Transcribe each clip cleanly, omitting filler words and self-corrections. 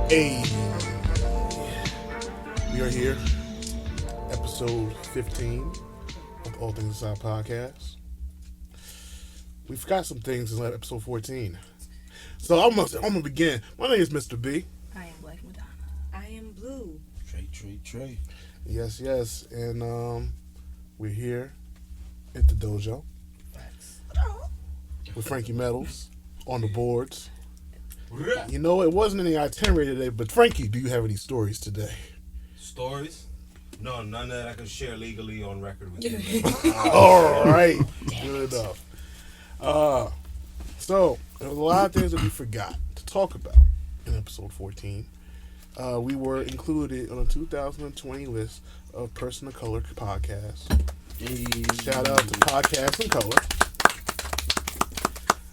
Hey, we are here, episode 15 of All Things Aside podcast. We forgot some things in episode 14, so I'm gonna begin. My name is Mr.B. I am Black Madonna. I am Blue. Trey. Yes, and we're here at the dojo with Frankie Metalz on the boards. You know, it wasn't any itinerary today, but Frankie, do you have any stories today? Stories? No, none that I can share legally on record with you. All right, good enough. So there was a lot of things that we forgot to talk about in episode 14. We were included on a 2020 list of Person of Color podcasts. Shout out to Podcasts in Color.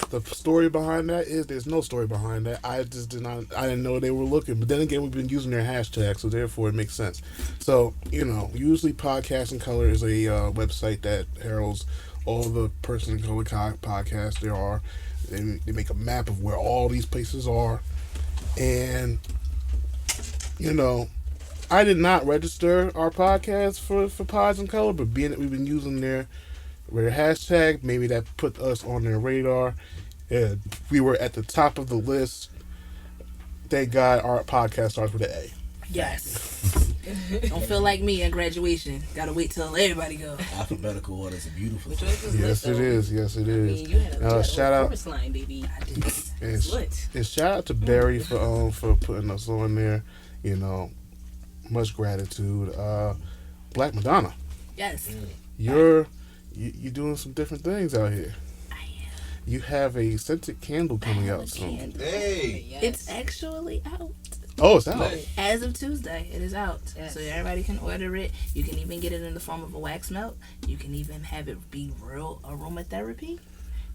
The story behind that is there's no story behind that. I didn't know they were looking. But then again, we've been using their hashtag, so therefore it makes sense. So, you know, usually Podcasts in Color is a website that heralds all the Person of Color podcasts there are. They make a map of where all these places are. And, you know, I did not register our podcast for Pods in Color, but being that we've been using their hashtag, maybe that put us on their radar. And we were at the top of the list. Thank God our podcast starts with an A. Yes. Don't feel like me in graduation. Gotta wait till everybody go. Alphabetical order is a beautiful thing. Yes, it is. Yes, it is. I mean, you had a Shout out, chorus line, baby. I did. and shout out to Barry for putting us on there. You know, much gratitude. Black Madonna, Yes. you're doing some different things out here. I am. You have a scented candle coming out soon. Candle. Hey! Yes. It's actually out. Oh, it's out. As of Tuesday, it is out. Yes. So everybody can order it. You can even get it in the form of a wax melt. You can even have it be real aromatherapy.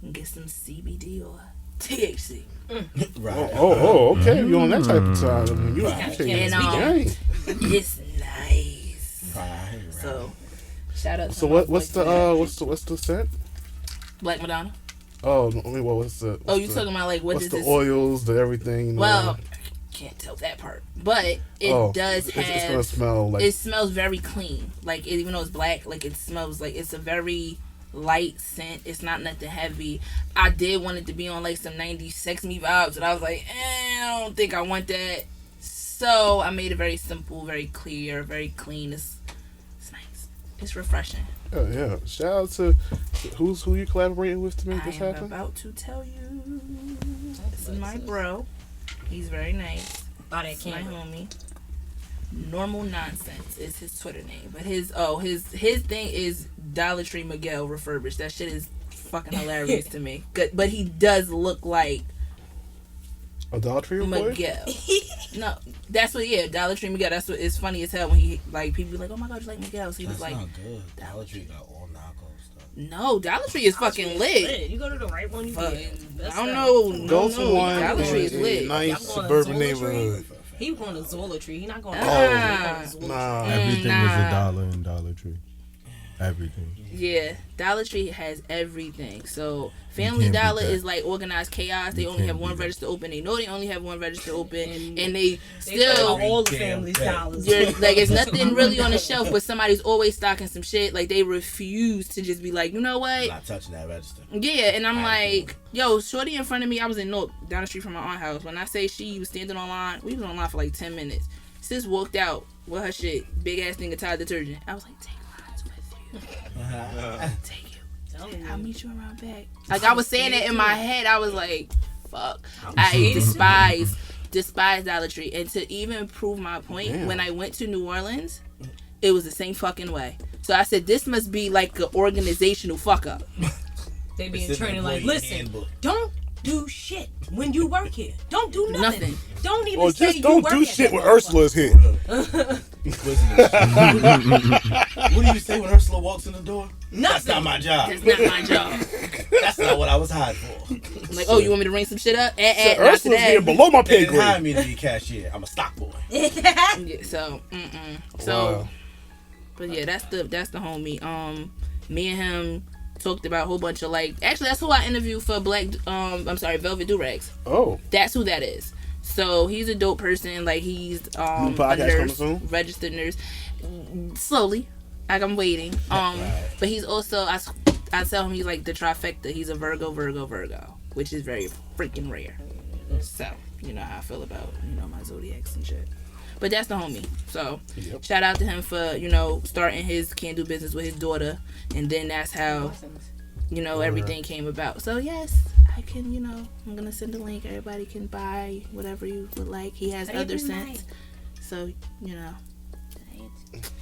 And get some CBD or THC. Right. Oh, okay. You're on that type of time. I mean, you appreciate And it. it's nice. Right. So shout out to So my what's boys. what's the scent? Black Madonna? Oh, I mean, what's the? Oh, you talking about like what what's is the this? oils, the everything? Well, can't tell that part, but it does have. It's gonna smell like. It smells very clean. Like even though it's black, like it smells like it's a very light scent. It's not nothing heavy. I did want it to be on like some 90s sex me vibes, and I was like, I don't think I want that. So I made it very simple, very clear, very clean. It's nice. It's refreshing. Yeah. Shout out to who you collaborating with to make this I am happen. about to tell you. This is my bro. He's very nice. Buy that It's my candle. homie. Normal Nonsense is his Twitter name, but his thing is Dollar Tree Miguel refurbished. That shit is fucking hilarious to me. Good, but he does look like Adultery report? Miguel. No, that's what. Yeah, Dollar Tree Miguel. That's what. It's funny as hell when he like people be like, oh my god, you like Miguel? So he was That's like, not good. Dollar Tree got all knockoff stuff. no, Dollar Tree is fucking lit. You go to the right one, you Fuck. get. I don't know. Go no, to one Dollar Tree is in a lit. nice Y'all going suburban to Zola Tree? neighborhood. He going to Zola Tree. He not going to Nah. Everything Nah. was $1 in Dollar Tree. Everything. Yeah, Dollar Tree has everything. So Family can't beat Dollar that. is like organized chaos. They You only can't have one beat that. register open. They know they only have one register open, And and they They still sell all the Damn family's thing. dollars. like it's nothing really on the shelf, but somebody's always stocking some shit. Like they refuse to just be like, you know what? Not touching that register. Yeah, and I'm I like, yo, shorty in front of me. I was in North down the street from my aunt's house. When I say she was standing online, we was online for like 10 minutes. Sis walked out with her shit, big ass thing of Tide detergent. I was like, take mine with you. Take you. I'll meet you around back. Like I was saying it in my head. I was like, fuck. I despise Dollar Tree. And to even prove my point, Damn. when I went to New Orleans, it was the same fucking way. So I said, this must be like an organizational fuck up. They being Specific training like, employee listen, handbook. don't do shit when you work here. Don't do nothing. Nothing. Don't even Or say just you don't work do at shit that when motherfucker. Ursula's here. What do you say when Ursula walks in the door? That's not my job. That's not my job. That's not what I was hired for. Like, oh, you want me to ring some shit up? So Not Ursula's today. here below my They pay didn't hire grade. me to be a cashier. I'm a stock boy. Yeah, so, So, Wow. but yeah, that's the homie. Me and him talked about a whole bunch of like. Actually, that's who I interviewed for Velvet Durags. Oh, That's who that is. So he's a dope person. Like he's New a podcast coming nurse, soon? registered nurse. Slowly, like I'm waiting. But he's also I tell him he's like the trifecta. He's a Virgo, which is very freaking rare. So you know how I feel about my zodiacs and shit. But that's the homie. So Yep. shout out to him for starting his candle business with his daughter, and then that's how everything came about. So yes, I can I'm gonna send a link. Everybody can buy whatever you would like. He has other scents, so you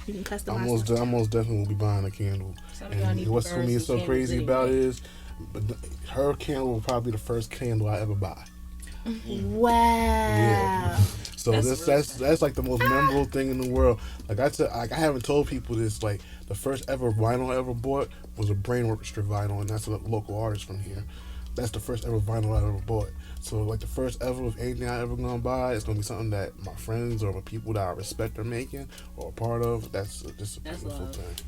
can customize. I most definitely will be buying a candle. Some of y'all need And to what's burn for me some so candles crazy anyway. about it is, her candle will probably be the first candle I ever buy. Wow. Yeah. So That's that's like the most memorable thing in the world. Like I haven't told people this. Like the first ever vinyl I ever bought was a Brain Orchestra vinyl, and that's a local artist from here. That's the first ever vinyl I ever bought. So like the first ever of anything I ever gonna buy, it's gonna be something that my friends or the people that I respect are making or a part of. That's just a That's beautiful love. thing.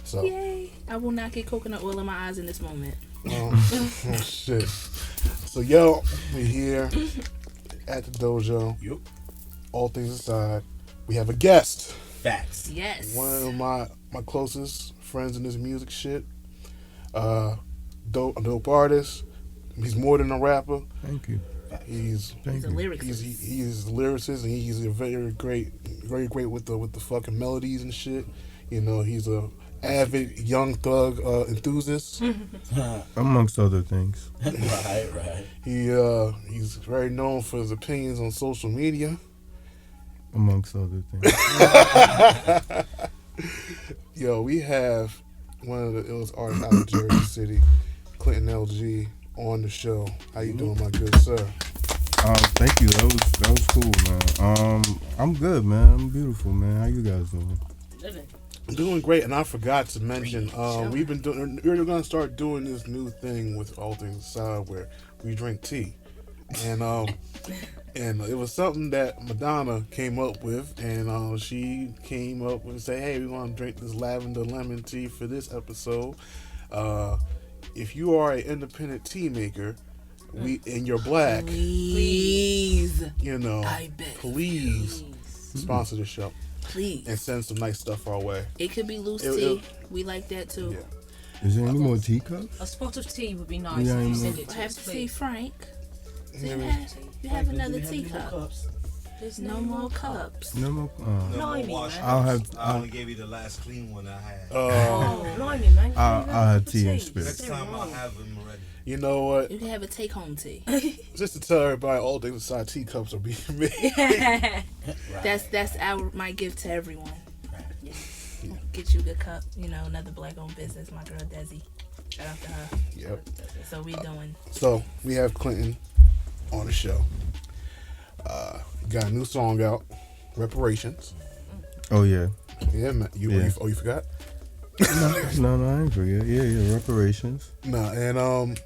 So Yay! I will not get coconut oil in my eyes in this moment. oh shit. So yo, we're here at the dojo. Yup. All things aside, we have a guest. Facts. Yes. One of my closest friends in this music shit. A dope artist. He's more than a rapper. Thank you. He's Thank He's a you. lyricist. he is a lyricist, and he's a very great with the fucking melodies and shit. He's a avid young thug enthusiast. Amongst other things. Right. He's very known for his opinions on social media. Amongst other things. Yo, we have one of the illest artists out of Jersey City, Clinton LG, on the show. How you doing, my good sir? Thank you. That was cool, man. I'm good, man. I'm beautiful, man. How you guys doing? Living. I'm doing great, and I forgot to mention, we're gonna start doing this new thing with All Things Aside where we drink tea, and it was something that Madonna came up with, and she came up with say, hey, we want to drink this lavender lemon tea for this episode. If you are an independent tea maker, and you're black, Please. I beg. please sponsor the show Please. and send some nice stuff our way. It could be loose It- tea. it- We like that too. Yeah. Is there any more teacups? A spot of tea would be nice Yeah, if you I send it I to have us, to say, please. Frank, Yeah. you have another teacup. There's No more cups. No more. Blimey, wash. man. I only gave you the last clean one I had. Oh, blimey, man. I'll have Good tea and tea. spit. Next time I'll have them ready. You know what? You can have a take-home tea. Just to tell everybody, all things aside, teacups are being made. That's my gift to everyone. Yeah. Get you a good cup. Another black-owned business. My girl Desi. Shout out to her. Yep. So we doing. So we have Clinton on the show. Got a new song out, Reparations. Oh yeah. Yeah, man. Yeah. You forgot? No, I ain't forget. Yeah. Reparations. Nah, and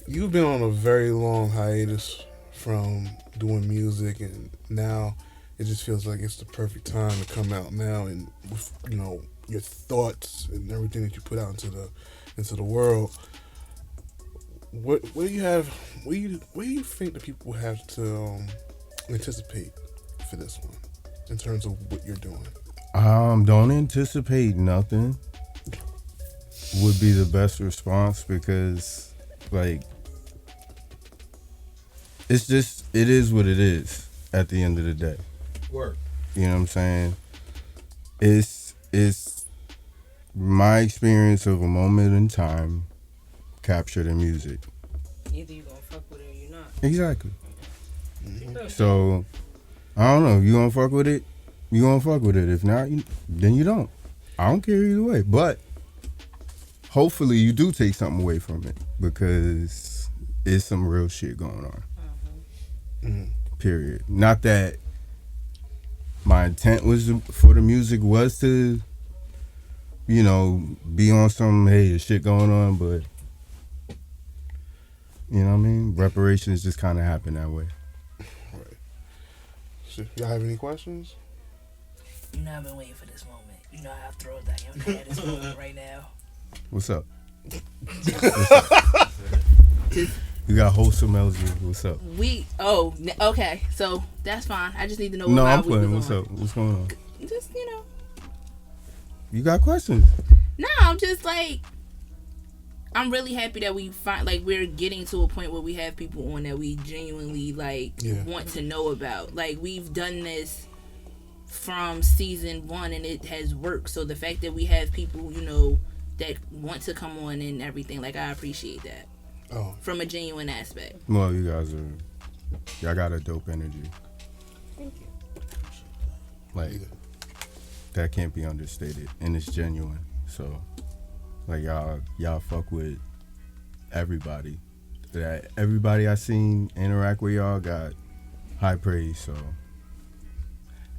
you've been on a very long hiatus from doing music, and now it just feels like it's the perfect time to come out now, and with your thoughts and everything that you put out into the world. What do you have? What do you think the people have to anticipate for this one in terms of what you're doing? Don't anticipate nothing would be the best response, because like it is what it is at the end of the day. Work. You know what I'm saying? It's my experience of a moment in time captured in music. Either you gonna fuck with it or you're not. Exactly. So I don't know. You gonna fuck with it? You gonna fuck with it. If not, then you don't. I don't care either way. But hopefully you do take something away from it, because is some real shit going on. Mhm. Period. Not that my intent was for the music was to, you know, be on some, hey, there's shit going on, but you know what I mean? Reparations just kind of happened that way. Right. So, y'all have any questions? You know I've been waiting for this moment. You know I throw that you had this moment right now. What's up? You got wholesome LG. What's up? Okay, so that's fine. I just need to know. No, what I'm vibe we was playing. What's on. up? What's going on? Just You got questions? No, I'm just like, I'm really happy that we're getting to a point where we have people on that we genuinely want to know about. Like, we've done this from season 1 and it has worked. So the fact that we have people, you know, that want to come on and everything, like, I appreciate that. Oh, From a genuine aspect. Well, y'all got a dope energy. Thank you. Like, that can't be understated, and it's genuine. So, like, y'all fuck with everybody. That everybody I seen interact with y'all got high praise. So,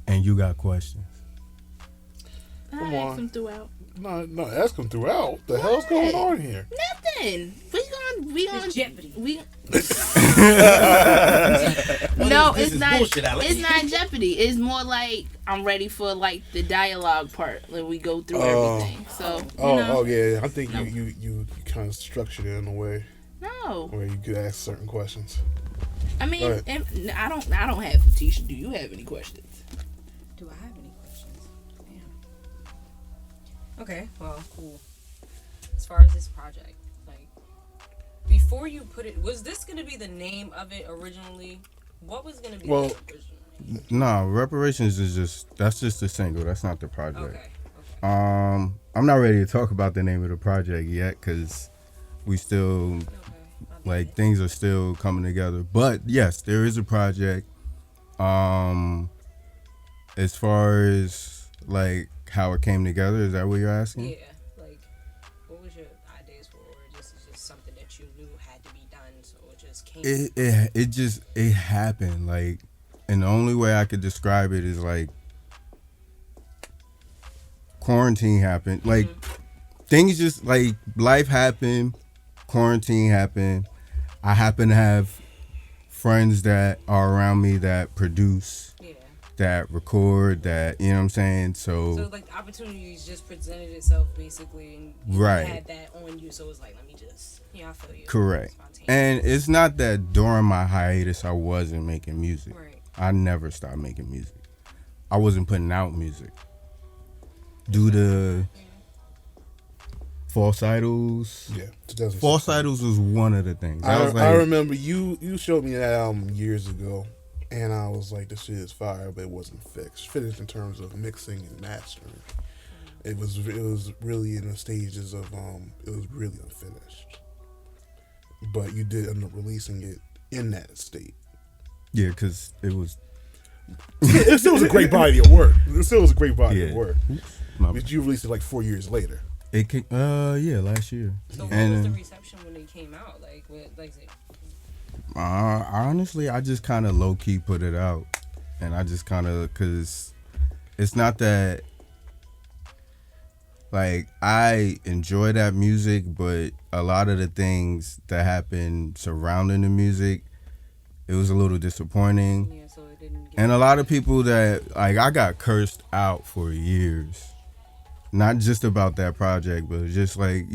and you got questions. Come I on. asked them throughout. no, ask them throughout. What the hell's going on here? Nothing. We gonna It's Jeopardy. No, This it's is not. bullshit, Alex. It's not Jeopardy. It's more like I'm ready for like the dialogue part when we go through everything. So Yeah. I think you kind of structured it in a way no. where you could ask certain questions. I mean, Go I don't have Tisha. Do you have any questions? Do I have any questions? Damn. Okay, well, cool. As far as this project, like, before you put it, was this going to be the name of it originally? What was going to be the original? Nah, Reparations is that's just a single. That's not the project. Okay. I'm not ready to talk about the name of the project yet because we still like things are still coming together. But yes, there is a project. As far as like how it came together, is that what you're asking? Yeah, like, what was your ideas for, or just something that you knew had to be done, so it just came? It happened, like, and the only way I could describe it is like quarantine happened, like things just like life happened, quarantine happened. I happen to have friends that are around me that produce, that record, that, you know what I'm saying? So like the opportunities just presented itself basically, and you had that on you, so it was like, let me just, I feel you. Correct. And it's not that during my hiatus I wasn't making music. Right. I never stopped making music. I wasn't putting out music. Due to false idols. Yeah, 2016. False idols was one of the things. I remember you showed me that album years ago, and I was like, this shit is fire, but it wasn't finished in terms of mixing and mastering. It was really in the stages of it was really unfinished. But you did end up releasing it in that state. Yeah, because it was. It still was a great body of work. It still was a great body of work. My But you released it like 4 years later. It came, last year. So what was the reception when it came out? Like, honestly, I just kind of low key put it out, and I just kind of, cause it's not that. Like, I enjoy that music, but a lot of the things that happened surrounding the music, it was a little disappointing. yeah, so it didn't. And a lot of people that, like, I got cursed out for years. Not just about that project, but just like,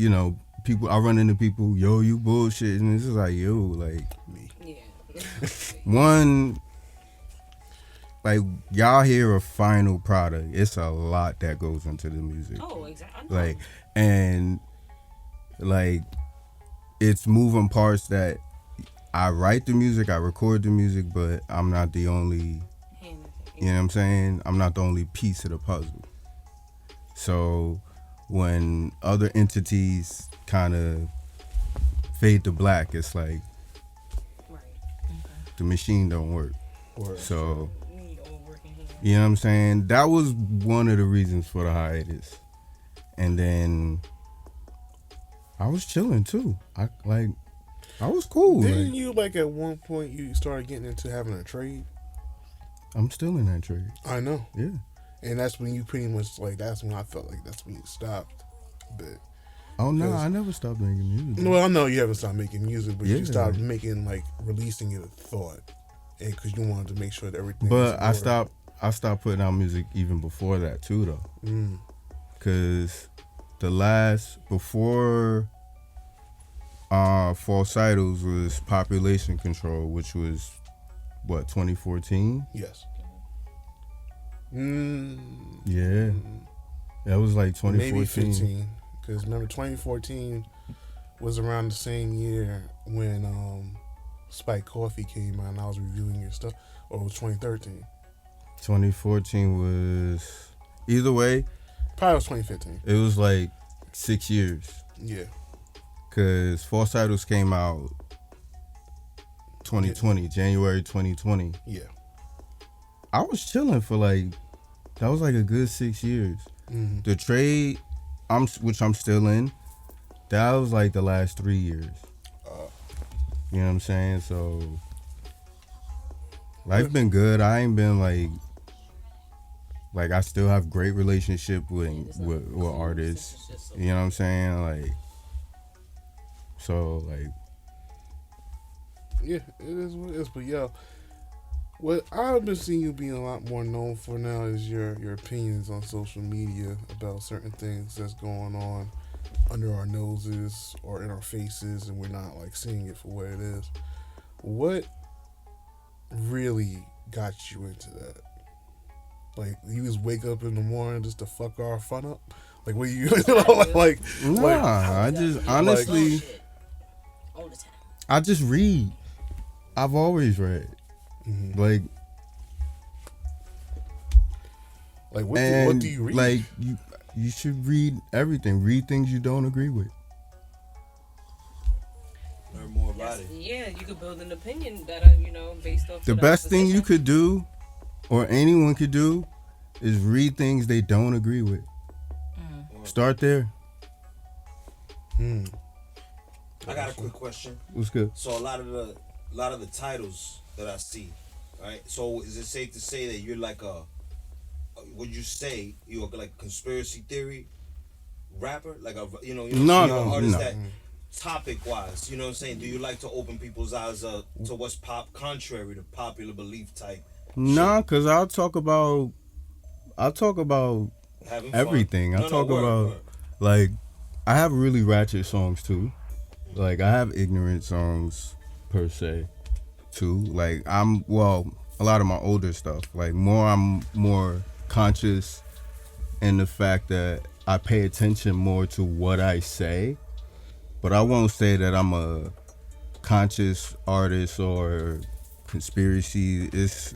people, I run into people, yo, you bullshit. And it's just like, yo, like, Yeah. one, like, y'all hear a final product. It's a lot that goes into the music. Oh, exactly. Like, and, like, it's moving parts that I write the music, I record the music, but I'm not the only, you know what I'm saying? I'm not the only piece of the puzzle. So when other entities kind of fade to black, it's like the machine don't work. So, you know what I'm saying? That was one of the reasons for the hiatus. And then I was chilling too. I was cool. Didn't Like, you like at one point you started getting into having a trade? I'm still in that trade. I know. Yeah. And that's when you pretty much like that's when I felt like that's when you stopped. But Oh no, I never stopped making music. well, I know you haven't stopped making music, but Yeah. you stopped making like releasing it with thought, and because you wanted to make sure that everything. But I was in order. stopped putting out music even before that too, though. Mm. Cause before False Idols was Population Control, which was what 2014. Yes. Yeah, that was like 2014. Maybe 15. Because remember, 2014 was around the same year when Spike Coffee came out, and I was reviewing your stuff. Or it was 2013. 2014 was either way. Probably was 2015. It was like 6 years. Yeah. Cause False Idols came out 2020, January 2020. Yeah. I was chilling for like, that was like a good 6 years. Mm-hmm. The trade, which I'm still in, that was like the last 3 years. You know what I'm saying? So life been good. I ain't been like I still have great relationship with artists. You know what I'm saying? Like, so like, Yeah, it is what it is. But yo, what I've been seeing you being a lot more known for now is your opinions on social media about certain things that's going on under our noses or in our faces, and we're not like seeing it for what it is. What really got you into that? Like, you just wake up in the morning just to fuck our fun up? Like, what you like? nah, I just honestly, All the time. I just read. I've always read. Mm-hmm. Like, what do you read? Like, you should read everything. Read things you don't agree with. Learn more about it. Yeah, you could build an opinion that based off. The of best thing you position. could do, or anyone could do, is read things they don't agree with. Start there. I got a quick question. What's good? So a lot of the titles that I see, right? So is it safe to say that you're like would you say you're like a conspiracy theory rapper? Like No, you're an artist no. that topic wise, you know what I'm saying? Do you like to open people's eyes to what's contrary to popular belief type? Nah, cause I'll talk about Having fun? everything. No, I talk word, about word. like, I have really ratchet songs too. Like, I have ignorant songs per se too. Like, a lot of my older stuff. Like, I'm more conscious in the fact that I pay attention more to what I say. But I won't say that I'm a conscious artist or conspiracy.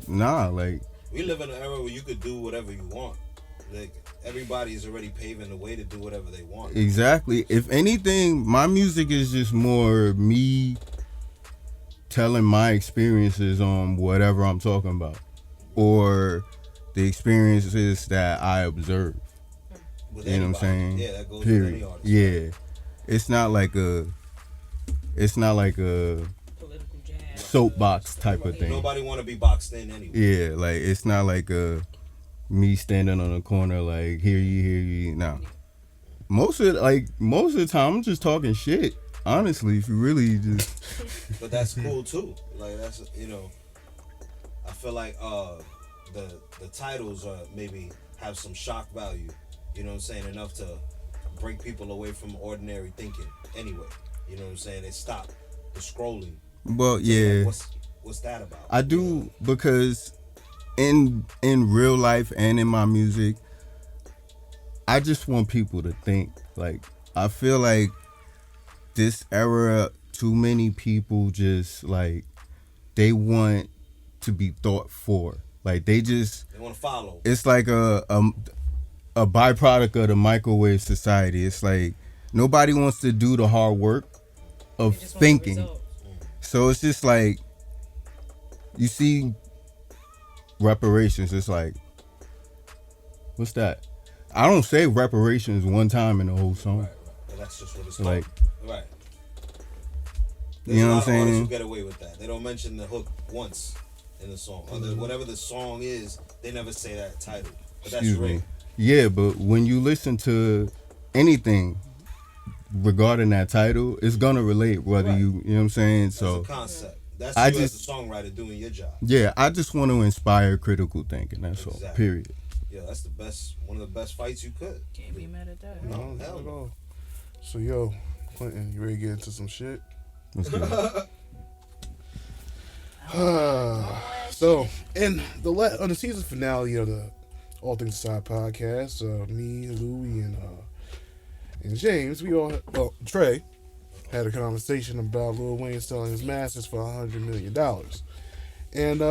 Like, We live in an era where you could do whatever you want. Like, everybody is already paving the way to do whatever they want. exactly. If anything, my music is just more me telling my experiences on whatever I'm talking about, or the experiences that I observe. With You know what I'm anybody. saying? Yeah, that goes Period. with any artist. Yeah. It's not like a Political jazz. soapbox type of thing. Nobody want to be boxed in anyway. Yeah, like, it's not like me standing on the corner like, hear you. No. Most of the time I'm just talking shit. Honestly, if you really just But that's cool too. Like, that's I feel like the titles maybe have some shock value. You know what I'm saying? Enough to break people away from ordinary thinking. Anyway, you know what I'm saying? They stop the scrolling. well, So, yeah. like, what's that about? I do, because in real life and in my music, I just want people to think. Like, I feel like this era, too many people just like, they want to be thought for. Like, they want to follow. It's like a byproduct of the microwave society. It's like, nobody wants to do the hard work of They just want the thinking. result. So it's just like, you see Reparations, it's like, what's that? I don't say reparations one time in the whole song. Right. But that's just what it's Like, called. Right. You know what I'm saying? Artists who get away with that. They don't mention the hook once in the song. Or whatever the song is, they never say that title. But that's real. Yeah, but when you listen to anything regarding that title, it's gonna relate whether you know what I'm saying? That's So a concept. That's I you just, as a songwriter doing your job. Yeah, I just want to inspire critical thinking, that's all. Period. Yeah, that's the best, one of the best fights you could. Can't be mad at that. No, not at all. So yo, Clinton, you ready to get into some shit? Let's go. So, in on the season finale of the All Things Aside podcast, me, Louie, and James, Trey had a conversation about Lil Wayne selling his masters for $100 million. And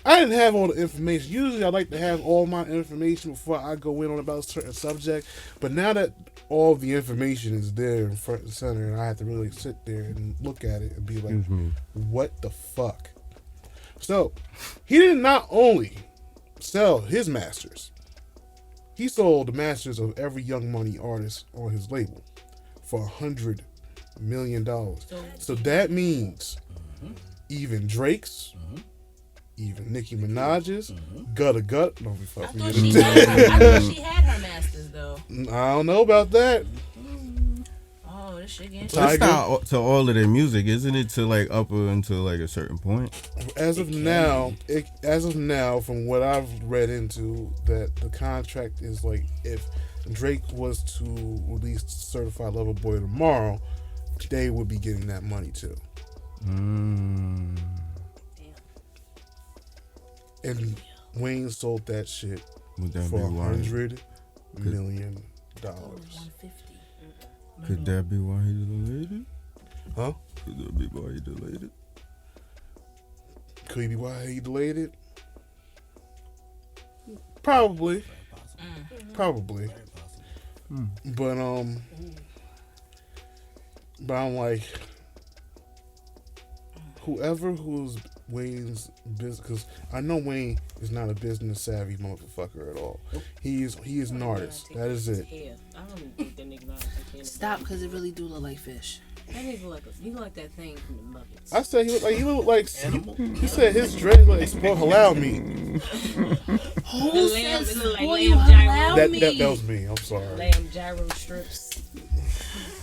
I didn't have all the information. Usually I like to have all my information before I go in on about a certain subject. But now that all the information is there in front and center, and I have to really sit there and look at it and be like, what the fuck? So, he did not only sell his masters, he sold the masters of every Young Money artist on his label for $100 million. So that means even Drake's, even Nicki Minaj's, Gutta. Don't be fucking I thought she had her masters though. I don't know about that. Oh, this shit getting It's not to all of their music, isn't it? To like up until like a certain point. As of now, from what I've read into, that the contract is like if Drake was to release Certified Lover Boy tomorrow, they would be getting that money too. And Wayne sold that shit for $100 million. Could that be why he delayed it? Huh? Could that be why he delayed it? Could be why he delayed it? Probably. But I'm like, who's Wayne's business, because I know Wayne is not a business savvy motherfucker at all. He is an artist. That is it. I don't think that nigga knows. Stop, because it really do look like fish. That nigga like that thing from the Muppets. I said he looked like he said his dread like spoiled halal meat. Who says spoiled halal meat? That was me. I'm sorry. Lamb gyro strips.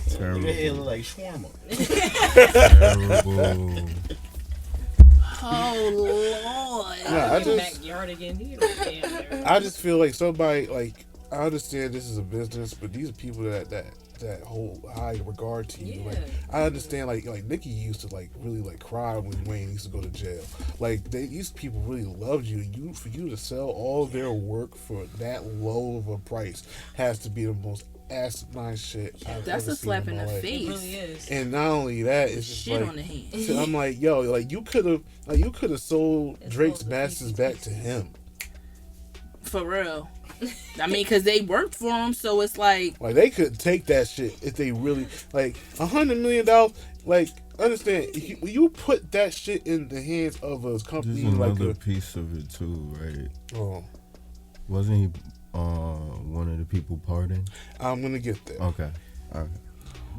Terrible. It look like shawarma. Terrible. Oh Lord! Nah, I just feel like somebody, like, I understand this is a business, but these are people that hold high regard to you. Yeah. Like, I understand, like Nicki used to like really like cry when Wayne used to go to jail. Like these people really loved you. For you to sell all their work for that low of a price has to be the most asinine shit I've That's ever a slap seen in the life. face. It really is. And not only that, it's just shit like, on the hand. so I'm like, yo, like you could have sold Drake's masters back to him. For real. I mean, because they worked for him, so it's like they could take that shit if they really like $100 million. Like, understand, if you put that shit in the hands of a company. There's like another piece of it too, right? Oh, wasn't he one of the people pardoned? I'm gonna get there. Okay.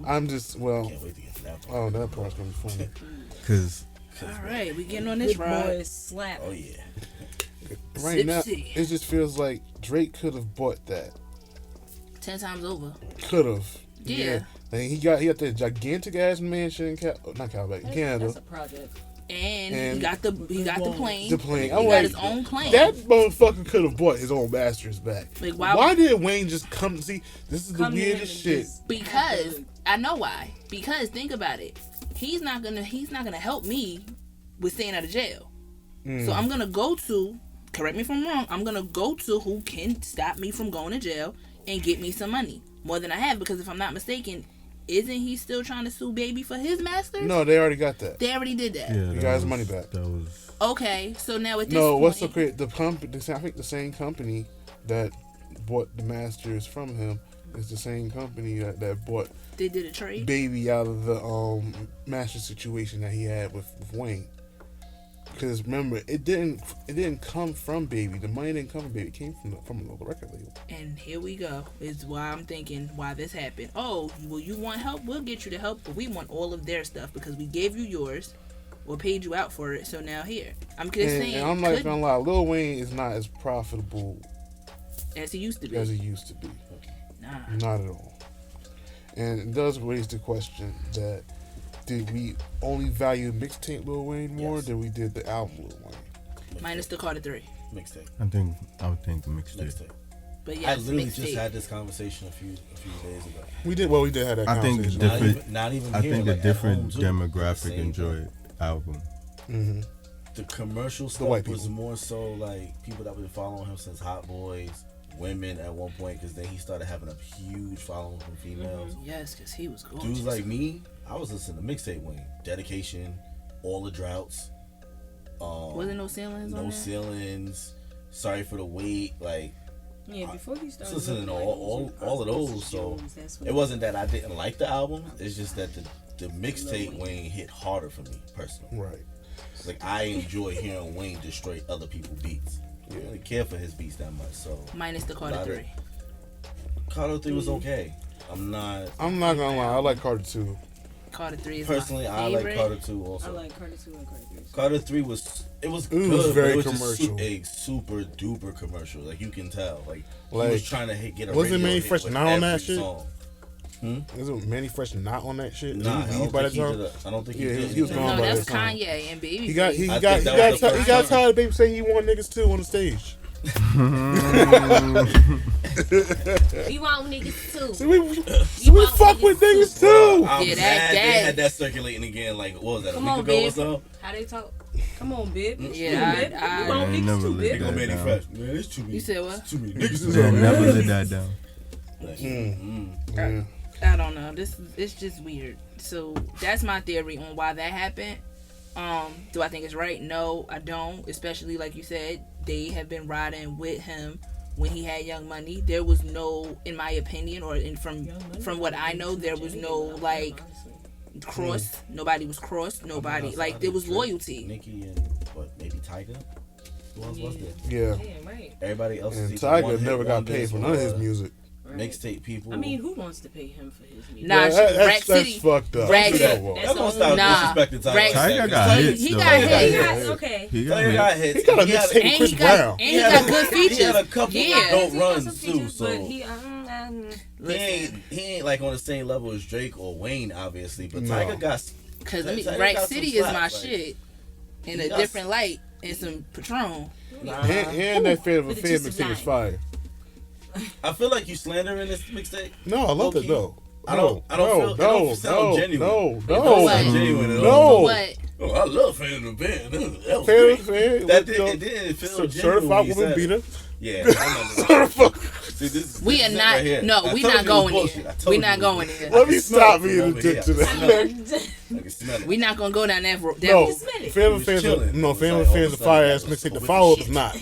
I'm just Can't wait to get to that part. Oh, that part's gonna be funny. Cause all right, we getting on this ride. Slap. Oh yeah. Right now, Sipsy. it just feels like Drake could have bought that. 10 times over. Could have. Yeah. Like, he got that gigantic ass mansion in Canada. That's a project. And he got the plane. The plane. He I'm got like, his own plane. That motherfucker could have bought his own masters back. Like, why did Wayne just come to see? This is the weirdest shit. Because I know why. Because think about it. He's not gonna help me with staying out of jail. So I'm gonna go to, correct me if I'm wrong, I'm gonna go to who can stop me from going to jail and get me some money. More than I have, because if I'm not mistaken, isn't he still trying to sue Baby for his masters? No, they already got that. They already did that. yeah, You got his money back. That was Okay, so now at this No, point, what's so great? I think the same company that bought the masters from him is the same company that bought they did a trade. Baby out of the master situation that he had with Wayne. Because remember, it didn't come from Baby. The money didn't come from Baby. It came from a local record label. And here we go. Is why I'm thinking why this happened. Oh, well, you want help? We'll get you the help, but we want all of their stuff because we gave you yours or paid you out for it. So now here, I'm just saying. And I'm not gonna lie, Lil Wayne is not as profitable as he used to be. Nah. Not at all. And it does raise the question that did we only value mixtape Lil Wayne more Yes. than we did the album Lil Wayne? Minus the Carter 3. Mixtape. I would think the mixtape. But I yes, literally mixtape. just had this conversation a few days ago. We did have that I think conversation. different. Not even I here, think a like, at different home, too. demographic Same enjoy thing. album. Mm-hmm. The commercial The stuff white was people. more so like people that been following him since Hot Boys, women at one point, because then he started having a huge following from females. Yes, because he was gorgeous. Dudes like me, I was listening to mixtape Wayne, Dedication, All the Droughts. Wasn't no ceilings on No that? ceilings. Sorry for the wait. Like Yeah, before you started listening to looking all of those. So it wasn't that I didn't like the album. It's just that the mixtape Wayne hit harder for me personally. Right. Like I enjoy hearing Wayne destroy other people's beats. I don't really care for his beats that much. So Minus the Carter Not 3. it. Carter 3 was okay. I'm not gonna lie, I like Carter 2. Carter 3 is personally. my I favorite. like Carter 2 also. I like Carter 2 and Carter 3. Carter 3 was good, was but very it was commercial. Just a super duper commercial. Like you can tell. Like he Like, was trying to get a wasn't radio Manny hit Fresh with not on that every shit? song. Isn't Manny Fresh not on that shit? Nah, I Did he don't by think he that did. time? I don't think he Yeah, did. he was anything. gone No, by that's that time. Kanye and Baby. He got I think that was the first time. tired of Baby saying he want niggas too on the stage. You want niggas too. So we want fuck niggas with niggas Bro, too. I'm Yeah, mad they that- had that circulating again. Like what was that? Come A on, week ago or babe. so? How they talk? Come on, bib. Yeah, bib. I- You want I niggas never too, let bib. They go that Manny down. Fresh. Man, it's too many. You said what? Too many niggas. Yeah, They never really? let that down. Like, Yeah. I don't know. It's just weird. So that's my theory on why that happened. Do I think it's right? No, I don't. Especially like you said, they have been riding with him when he had Young Money. There was no, in my opinion, or from what I know, there was no like cross. Nobody was crossed. Nobody like there was loyalty. Nicki and what? Maybe Tyga. Who else was there? Yeah. Yeah, right. Everybody else. And is either one Tiger hit never got wonders paid for none of his or music. Right. Mixtape people. I mean, who wants to pay him for his music? Nah, that's City. fucked up. Rag That's City. wrong. That's gonna stop Nah. disrespecting Tyga. Rag- Tiger got hits. He though. got He hits. got, okay. He got Tyga hits. got hits. He got a He had- mixtape with And Chris he got, Brown. and he got good He had features. a couple Yeah. dope He got runs some too. features, So but he, he ain't like on the same level as Drake or Wayne, obviously. But No. Tyga got. Cause I mean, Tiger Rack got some City is my slaps, like- shit in He a got different light and some Patron. And that favorite With the juice of mixtape is fire. I feel like you slandering this mixtape. No, I love it Low-key. though. I don't feel- it don't sound genuine. No, It don't sound No. genuine at No. all. What? Oh, I love fan of the band. That was Fair, great. fair. That you know, it didn't feel genuine. certified when you woman said it. beater. Yeah, I remember that. Certified. See, this We this are is it not. right here. No, I we told not you it was going bullshit. I there. told We you not it was going bullshit. there. Let I me can smell stop it from being a over dick here. to I can smell it. that. I can smell it. We not gonna go down that road. No, Just smell it. Family was Fans. chilling. No, It was Family like all Fans of a a fire sudden ass that was mixtape. The with follow up shit. is not.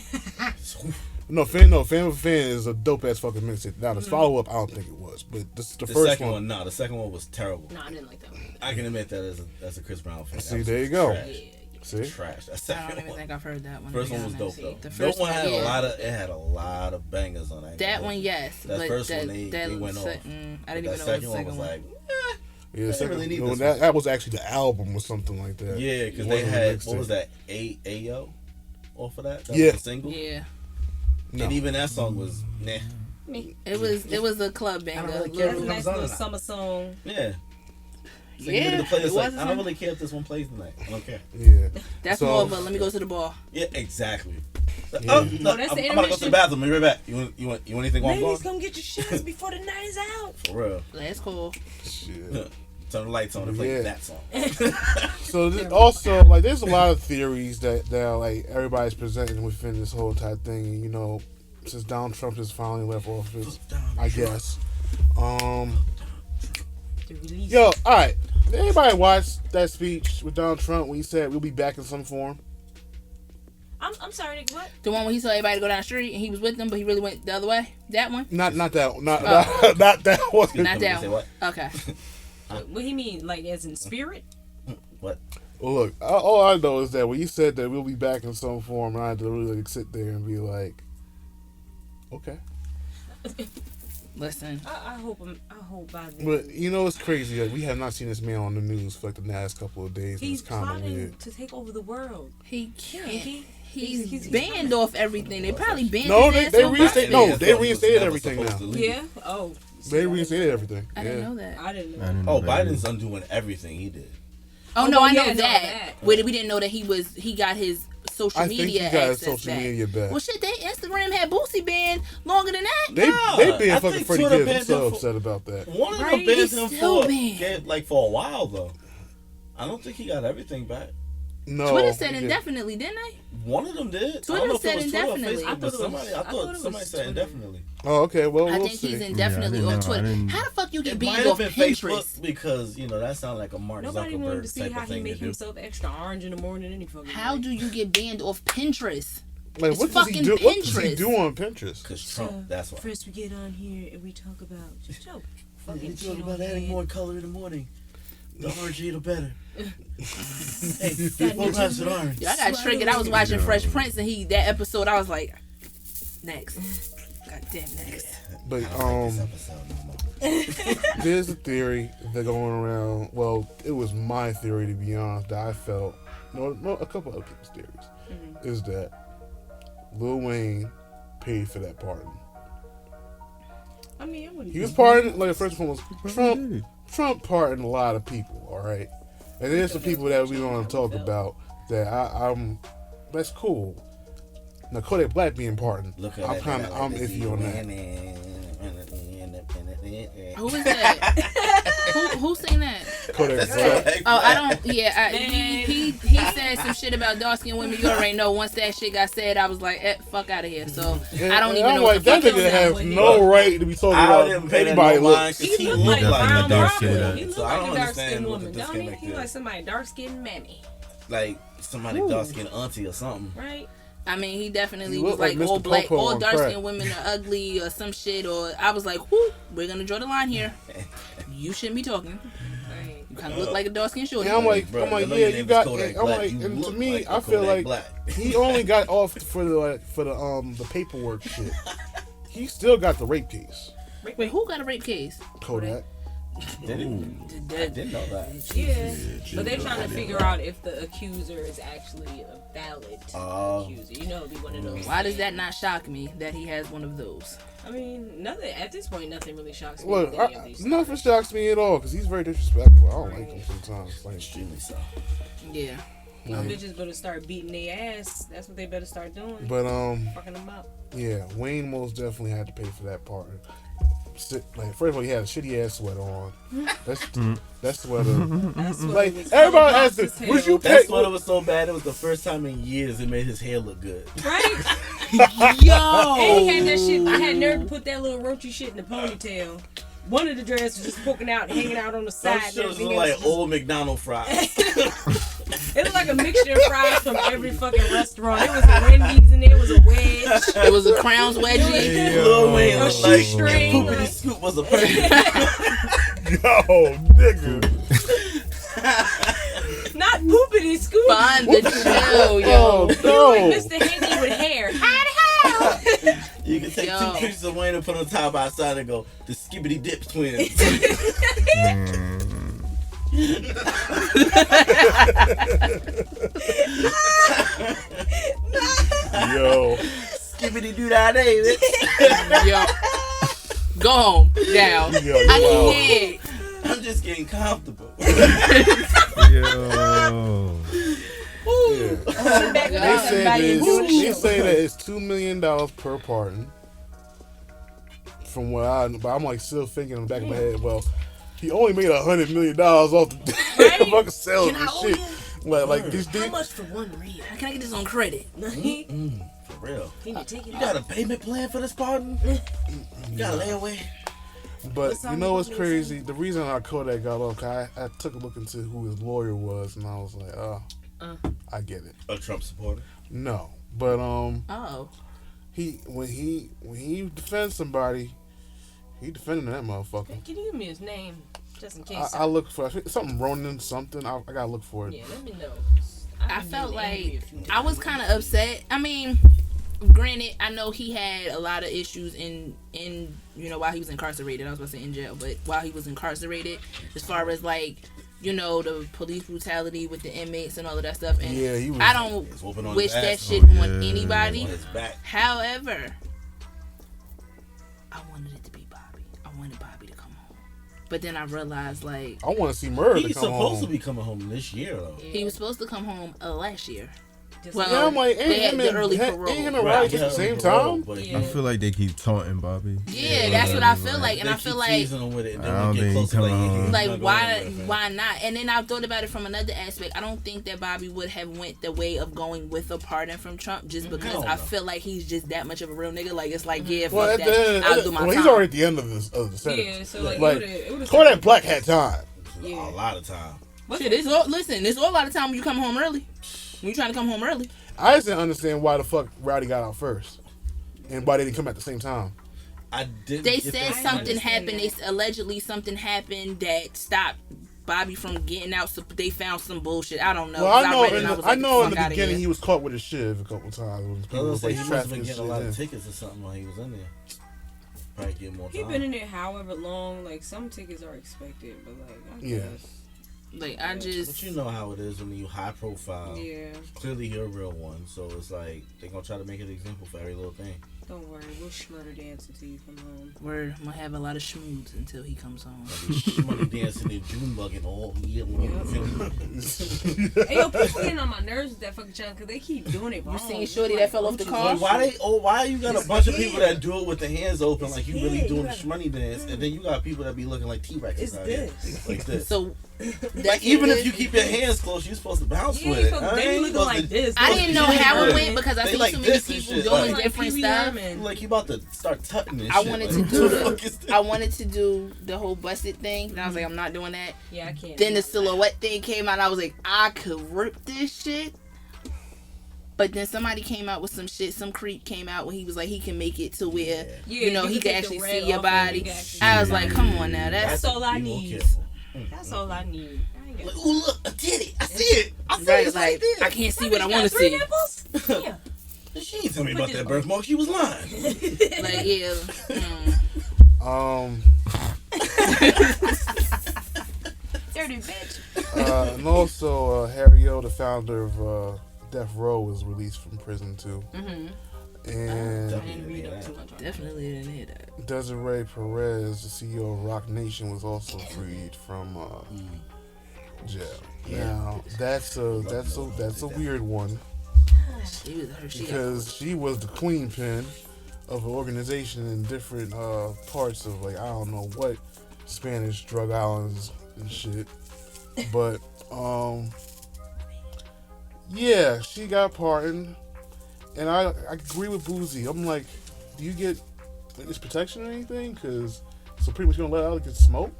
No, Family Fan is a dope ass fucking mixtape. Now the follow up, I don't think it was, but this the The first second one. one, no, the second one was terrible. No, I didn't like that one. I can admit that as a Chris Brown fan. See, That was there you go. Trash. See, Trash. That I second don't even one. think I've heard that one. First to be one was honest. dope though. The That first one had yeah. it had a lot of bangers on it. That one, yes, That but first that, one, they that went off. I didn't That even know second the one second was one. like, yeah, the second, really need no, this that was actually the album or something like that. yeah, It because they wasn't a had mixtape. what was that Ayo off of that? That Yeah. was a single. Yeah, No. And even that song was nah. it was a club banger. really That's care a if it nice comes on little or not. summer song. Yeah. So Yeah, the players it like, was I don't really care if this one plays tonight. I don't care. Yeah, That's So- more of a let me go to the bar. Yeah, exactly. Yeah. Oh, No, no, that's I'm the gonna go to the intermission. bathroom. I'll be right back. You want anything while I'm Ladies, gone? come get your shots before the night is out. For real. That's cool. shit. Turn the lights on and play Yeah. that song. So also, like, there's a lot of theories that are, like, everybody's presenting within this whole entire thing. And, you know, since Donald Trump has finally left office, I guess. The release. Yo, all right. Did anybody watch that speech with Donald Trump when he said we'll be back in some form? I'm sorry, nigga, what? The one when he told everybody to go down the street and he was with them, but he really went the other way. That one. Not that one. Not Oh. not that one. Not that Say one. what? Okay. What he mean? Like as in spirit? What? Well, look, all I know is that when you said that we'll be back in some form, I had to really like, sit there and be like, okay. Listen. I hope by then. But you know it's crazy. Like, we have not seen this man on the news for like the last couple of days. He's it's kind of plotting weird. to take over the world. He can't. He's banned off everything. They probably banned No, his ass they on reinstated. purpose. No, they reinstated everything now. Yeah. Oh. They reinstated everything. I didn't know that. I didn't know. Oh, Biden's undoing everything he did. Oh no, I know yeah, that. We didn't know that he got his social I think media he got his access social back. media back. Well, shit, Instagram had Boosie banned longer than that. They being I fucking think Freddie Twitter Gibbs. I'm banned so him upset about that. One of them Right, banned he's him still for banned. for a while though. I don't think he got everything back. No, Twitter said he did. indefinitely, didn't they? One of them did. I Twitter don't know if said it was Twitter or indefinitely. Facebook, but I thought somebody said Twitter. indefinitely. Oh, okay. Well, I we'll think see. he's indefinitely Yeah, I on didn't know. I Twitter. didn't- How the fuck you get It might banned have off been Pinterest? Facebook because that sounds like a Mark Nobody wanted to Zuckerberg see type how of he thing to make do. himself extra orange in the morning anyway. How do you get banned off Pinterest? Like, It's what does he fucking do? What does he Pinterest. do on Pinterest? Cause Trump, that's why. First we get on here and we talk about Joe. Fucking You talk shit about on adding here. more color in the morning. The orange the better. Hey, Got more glass of orange. Yo, I got triggered. I was watching Fresh Prince and that episode, I was like, next. Goddamn next. But I don't like this episode no more. there's a theory that going around. Well, it was my theory to be honest. That I felt no, a couple other people's theories is that Lil Wayne paid for that pardon. I mean, I wouldn't. He was pardoned. Like the first one was Trump pardoned a lot of people. All right, and there's some people that we don't want to talk about that I'm. That's cool. Now Kodak Black being pardoned, I'm iffy on that. Who is that? Who sang that? Kodak Black. Oh, I don't. Yeah, he said some shit about dark skinned women. You already know. Once that shit got said, I was like, fuck out of here. So I don't even I'm know. like, What the that fuck nigga else has that no right to be talking I about didn't pay that anybody no mind looks. 'cause He he looked like looked a like brown dark Robin. skin. He looked So I like don't a dark understand skinned what the woman, don't he? disconnect He is. like somebody dark skinned mammy, like somebody dark skinned auntie or something. right? I mean, he definitely He was looked like like all Mr. black, Popo all on dark crack. skinned women are ugly or some shit. Or I was like, whoo, we're gonna draw the line here. You shouldn't be talking. Right. You kind of look like a dark skinned shorty. Yeah, I'm like, Bro, I know yeah, your you name got. is Kodak I'm Black. like, You and to look me, like a I feel Kodak like Black. he only got off for the paperwork shit. He still got the rape case. Wait, who got a rape case? Kodak. Did it? I didn't know that. Yeah, but they're trying to figure out if the accuser is actually a valid accuser. You know, it'd be one of those. Why does that not shock me that he has one of those? I mean, nothing at this point. Nothing really shocks me. Look, with any of these nothing stories. shocks me at all because he's very disrespectful. I don't like him sometimes. Like, Extremely so. Yeah. Y'all bitches better start beating their ass. That's what they better start doing. but Fucking them up. yeah, Wayne most definitely had to pay for that part. Like, first of all, he had a shitty ass sweater on. That sweater. That's what Like, it was everybody called, asked box him, would tail. you That pay? sweater was so bad. It was the first time in years it made his hair look good. Right? Yo! And he had that shit. I had nerve to put that little roachy shit in the ponytail. One of the dreads was just poking out, hanging out on the Some side. shit was Everything like else was old McDonald's fries. It was like a mixture of fries from every fucking restaurant. It was a Wendy's in there. It was a wedge. It was a Crown's wedgie. Lil Wayne A looked like shoestring. Poopity Scoop was a person. Yo, nigga. Not poopity scoop. Find the chill, yo. Oh, no. Mr. Hanky with hair. You can take Yo. 2 pieces of Wayne and put them top by side and go, the skibbity dip twins. Yo. Skibbity doo dah David. Yo. Go home. Down. Yo, I wow. can't. I'm just getting comfortable. Yo. Yeah. Back They without say somebody this, doing they shit. say that it's $2 million per pardon. From what I know, but I'm like still thinking in the back of my head, well, he only made $100 million off the fucking sales Can and I owe shit. you? Like these How dudes. much for one reel? Can I get this on credit? For real. Can you take it You out? got a payment plan for this pardon? You got a layaway? But What's you on know the what's fucking crazy? The reason I Kodak got off, I took a look into who his lawyer was, and I was like, oh, I get it. A Trump supporter? No, but Oh. when he defends somebody, He defending that motherfucker. Can you give me his name? Just in case. I look for something Ronan something. I gotta look for it. Yeah, let me know. I felt like I was kind of upset. I mean, granted, I know he had a lot of issues in while he was incarcerated. I was about to say in jail, but while he was incarcerated, as far as like the police brutality with the inmates and all of that stuff. And yeah, he was, I don't wish that shit on anybody. However, I wanted it to be Bobby. I wanted Bobby to come home. But then I realized, like, I want to see Murder He's come home. supposed to be coming home this year, though. He was supposed to come home last year. Well, yeah, I'm like, ain't him and Roddy at the same time? I feel like they keep taunting Bobby. Yeah, that's what I feel like, and I feel like, why not? And then I thought about it from another aspect. I don't think that Bobby would have went the way of going with a pardon from Trump, just because I feel like he's just that much of a real nigga. Like, it's like, yeah, fuck that. I'll do my time. He's already at the end of the sentence. Yeah, so like Kodak Black had time. Yeah, a lot of time. Shit, it's all a lot of time when you come home early. When you trying to come home early. I just didn't understand why the fuck Rowdy got out first. And why they didn't come at the same time. They said something happened. Allegedly something happened that stopped Bobby from getting out. So they found some bullshit. I don't know. Well, I know in the beginning he was caught with his shiv a couple times. He must have been getting a lot of tickets or something while he was in there. Probably get more time. He been in there however long. Like, some tickets are expected, but like, I guess. Like, but you know how it is when you high profile. Yeah. Clearly you're a real one, so it's like they're gonna try to make an example for every little thing. Don't worry, we'll schmurder dance until you come home. We're gonna have a lot of schmoods until he comes home. Schmurder dancing and June bugging all year long. Hey, yo, people getting on my nerves with that fucking channel because they keep doing it wrong. You seen Shorty that fell off the car? Why you got a bunch of people that do it with their hands open like you really doing the shmoney dance, and then you got people that be looking like T-Rexes out here. Like this. So like, even if you keep your hands closed, you're supposed to bounce with it. They looking like this. I didn't know how it went because I see so many people doing different stuff. Like, you about to start tutting this I shit. wanted to do the whole busted thing, and I was like, I'm not doing that. Yeah, I can't. Then the silhouette thing came out. I was like, I could rip this shit. But then somebody came out with some shit. Some creep came out when he was like, he can make it to where he can actually see your body. I was like, come on now, that's all I need. That's all I need. Like, ooh, look, a titty. I see it. I see it. Like, I can't see what I want to see. Yeah. She ain't tell me about that birthmark. She was lying. Like, yeah. Dirty bitch. And also, Harry O, the founder of Death Row, was released from prison too. Mm-hmm. And definitely didn't hear that. Desiree Perez, the CEO of Rock Nation, was also freed from jail. Now that's a weird one because she was the queen pin of an organization in different parts of, like, I don't know what Spanish drug islands and shit, but yeah, she got pardoned. And I agree with Boozy. I'm like, do you get witness protection or anything? Because so pretty much gonna let out get smoke.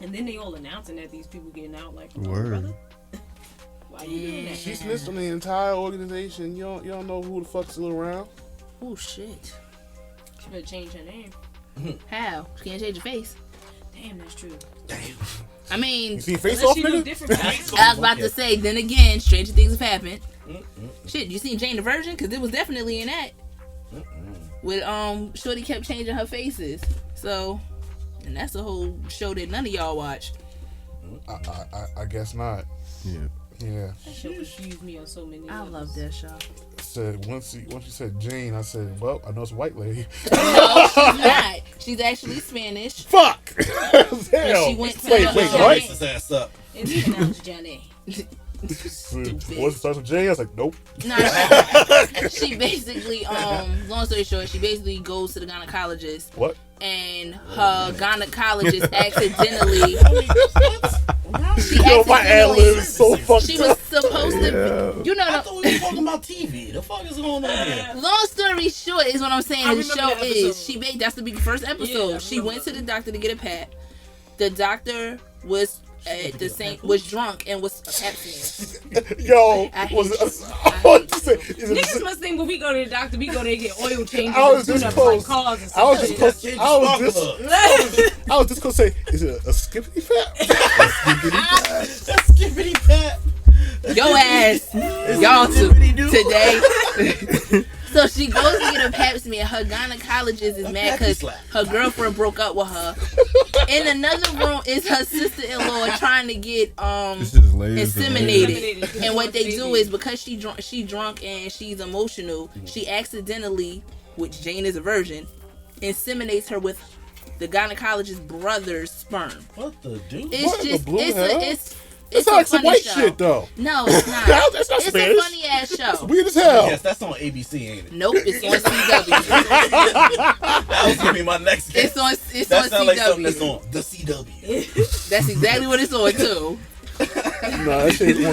And then they all announcing that these people getting out like, word. Why you doing that? She snitched on the entire organization. You don't know who the fuck's still around. Oh shit. She better change her name. How? She can't change her face. Damn, that's true. Damn. I mean, you see face off, nigga? I was about to say. Then again, stranger things have happened. Shit, you seen Jane the Virgin? Because it was definitely in that. With Shorty kept changing her faces. So, and that's a whole show that none of y'all watch. I guess not. Yeah. That show confused me on so many levels. I love that show. Said once you said Jane, I said, well, I know it's a white lady. No, she's not. She's actually Spanish. Fuck. Hell. She went to what? His ass up. It's pronounced Johnny. What's starts with J? I was like, nope. No, she basically, long story short, she basically goes to the gynecologist. What? And her gynecologist accidentally. My ad-lib is so fucked She was supposed to. You know. I thought we were talking about TV. The fuck is going on here? Long story short is what I'm saying. The show is that's the first episode. She went to the doctor to get a pap. The doctor was at the same was drunk and was Pepsi. Yo, I hate was you. I want to say, is it Niggas must think when we go to the doctor, we go there and get oil changes I was and just tune-ups like close. cars and I was shit. just close. I was just gonna say, is it a skippity fat? Skippity pat. Yo ass, y'all two today. So she goes to get a pap smear. Her gynecologist is mad because her girlfriend broke up with her. In another room is her sister-in-law trying to get inseminated. And what they do is because she drunk and she's emotional, she accidentally, which Jane is a virgin, inseminates her with the gynecologist's brother's sperm. What the dude? It's like a some funny white show. shit though. No, it's not. That's not It's Spanish. a funny ass show. Weird as hell. Yes, that's on ABC, ain't it? Nope, it's on CW. That was gonna be my next guess. It's that on sounds like something CW. that's on the CW. That's exactly what it's on too. No, that shit's on.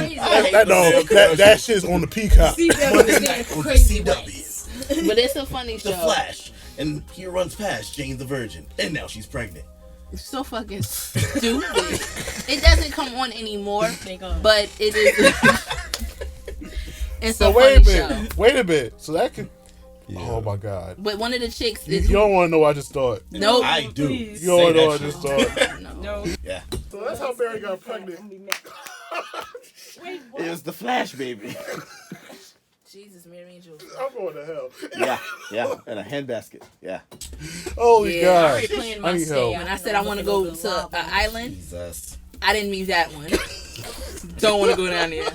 That shit's on the Peacock. Crazy CW. But it's a funny show. The Flash, and he runs past Jane the Virgin, and now she's pregnant. It's so fucking stupid. It doesn't come on anymore, but it is. It's So a wait funny a minute. show. Wait a minute. So that could. Yeah. Oh my God. But one of the chicks You is don't want to know what I just thought. nope. I do. Please. You don't want to know Say what I that just thought. No. Yeah. So that's how Barry got pregnant. It was the Flash, baby. Jesus, Mary and Jules. I'm going to hell. Yeah, and a handbasket. Yeah. Holy Yeah, I God. already planned my I need stay. help. When I said I want to go to an island, Jesus. I didn't mean that one. Don't want to go down there.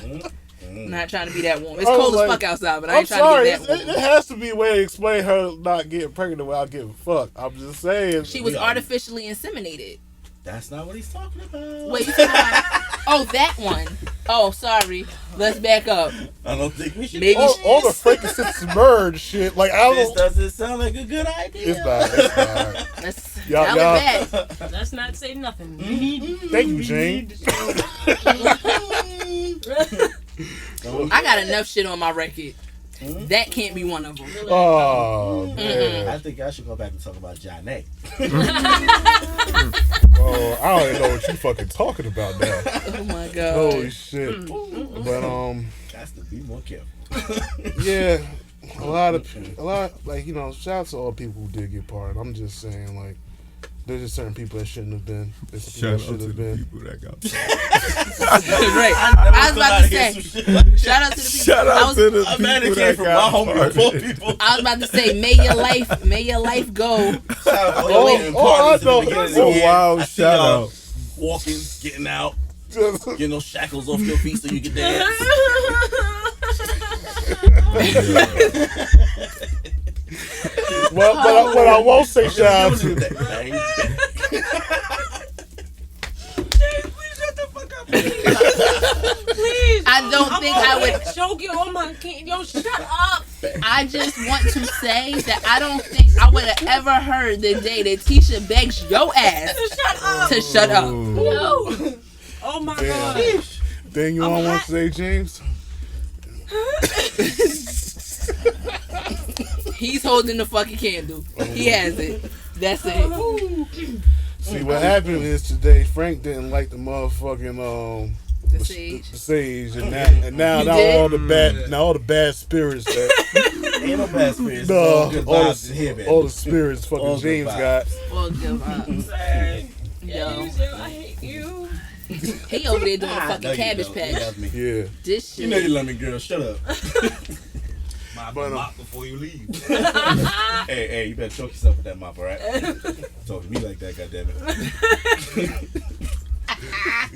Not trying to be that warm. It's I was cold like, as fuck outside, but I I'm ain't trying sorry. to be that warm. It has to be a way to explain her not getting pregnant without getting fucked. I'm just saying. She was artificially inseminated. That's not what he's talking about. Wait, you talking about? Oh, that one. Oh, sorry. Let's back up. I don't think we should. Maybe all the Frankenstein merge shit. Like I This don't. doesn't sound like a good idea. It's not. It's not. let's Y'all- dial y'all- it back. Let's not say nothing. Thank you, Jane. I got enough shit on my record. That can't be one of them. Oh man. I think I should go back and talk about Johnny. Oh, I don't even know what you fucking talking about now. Oh my god. Holy shit. But Has to be more careful. yeah, a lot, like, you know, shout out to all people who did get part. I'm just saying, like, there's just certain people that shouldn't have been. There's some Shout people out that to should the have been. people that got. Right. I was about to say. Shout out to the people. Shout out to the A man people that came that from my got home parted. before people. I was about to say, may your life go. I know. Oh wow! Shout out. Walking, getting out, getting those shackles off your feet so you can dance. But I won't say shout out to. Please. I don't think I would. Choke you on my kid. Yo, shut up. I just want to say that I don't think I would have ever heard the day that Tisha begs your ass Shut up. to shut up. No. Oh my Damn. god. Thing you want to say, James? He's holding the fucking candle. He has it. That's it. See, what happened is today Frank didn't like the motherfucking The sage. the sage, and now You did? all the bad spirits that Ain't no bad spirits. All good vibes in here, man. all the spirits fucking All good James vibes. got. Well, good vibes. Yo, I hate you. he over there doing a No, fucking you cabbage don't. You patch. love me. Yeah, This You know you shit. love me, girl. Shut up. Mop before you leave. Hey, you better choke yourself with that mop, all right? Talk to me like that, goddammit.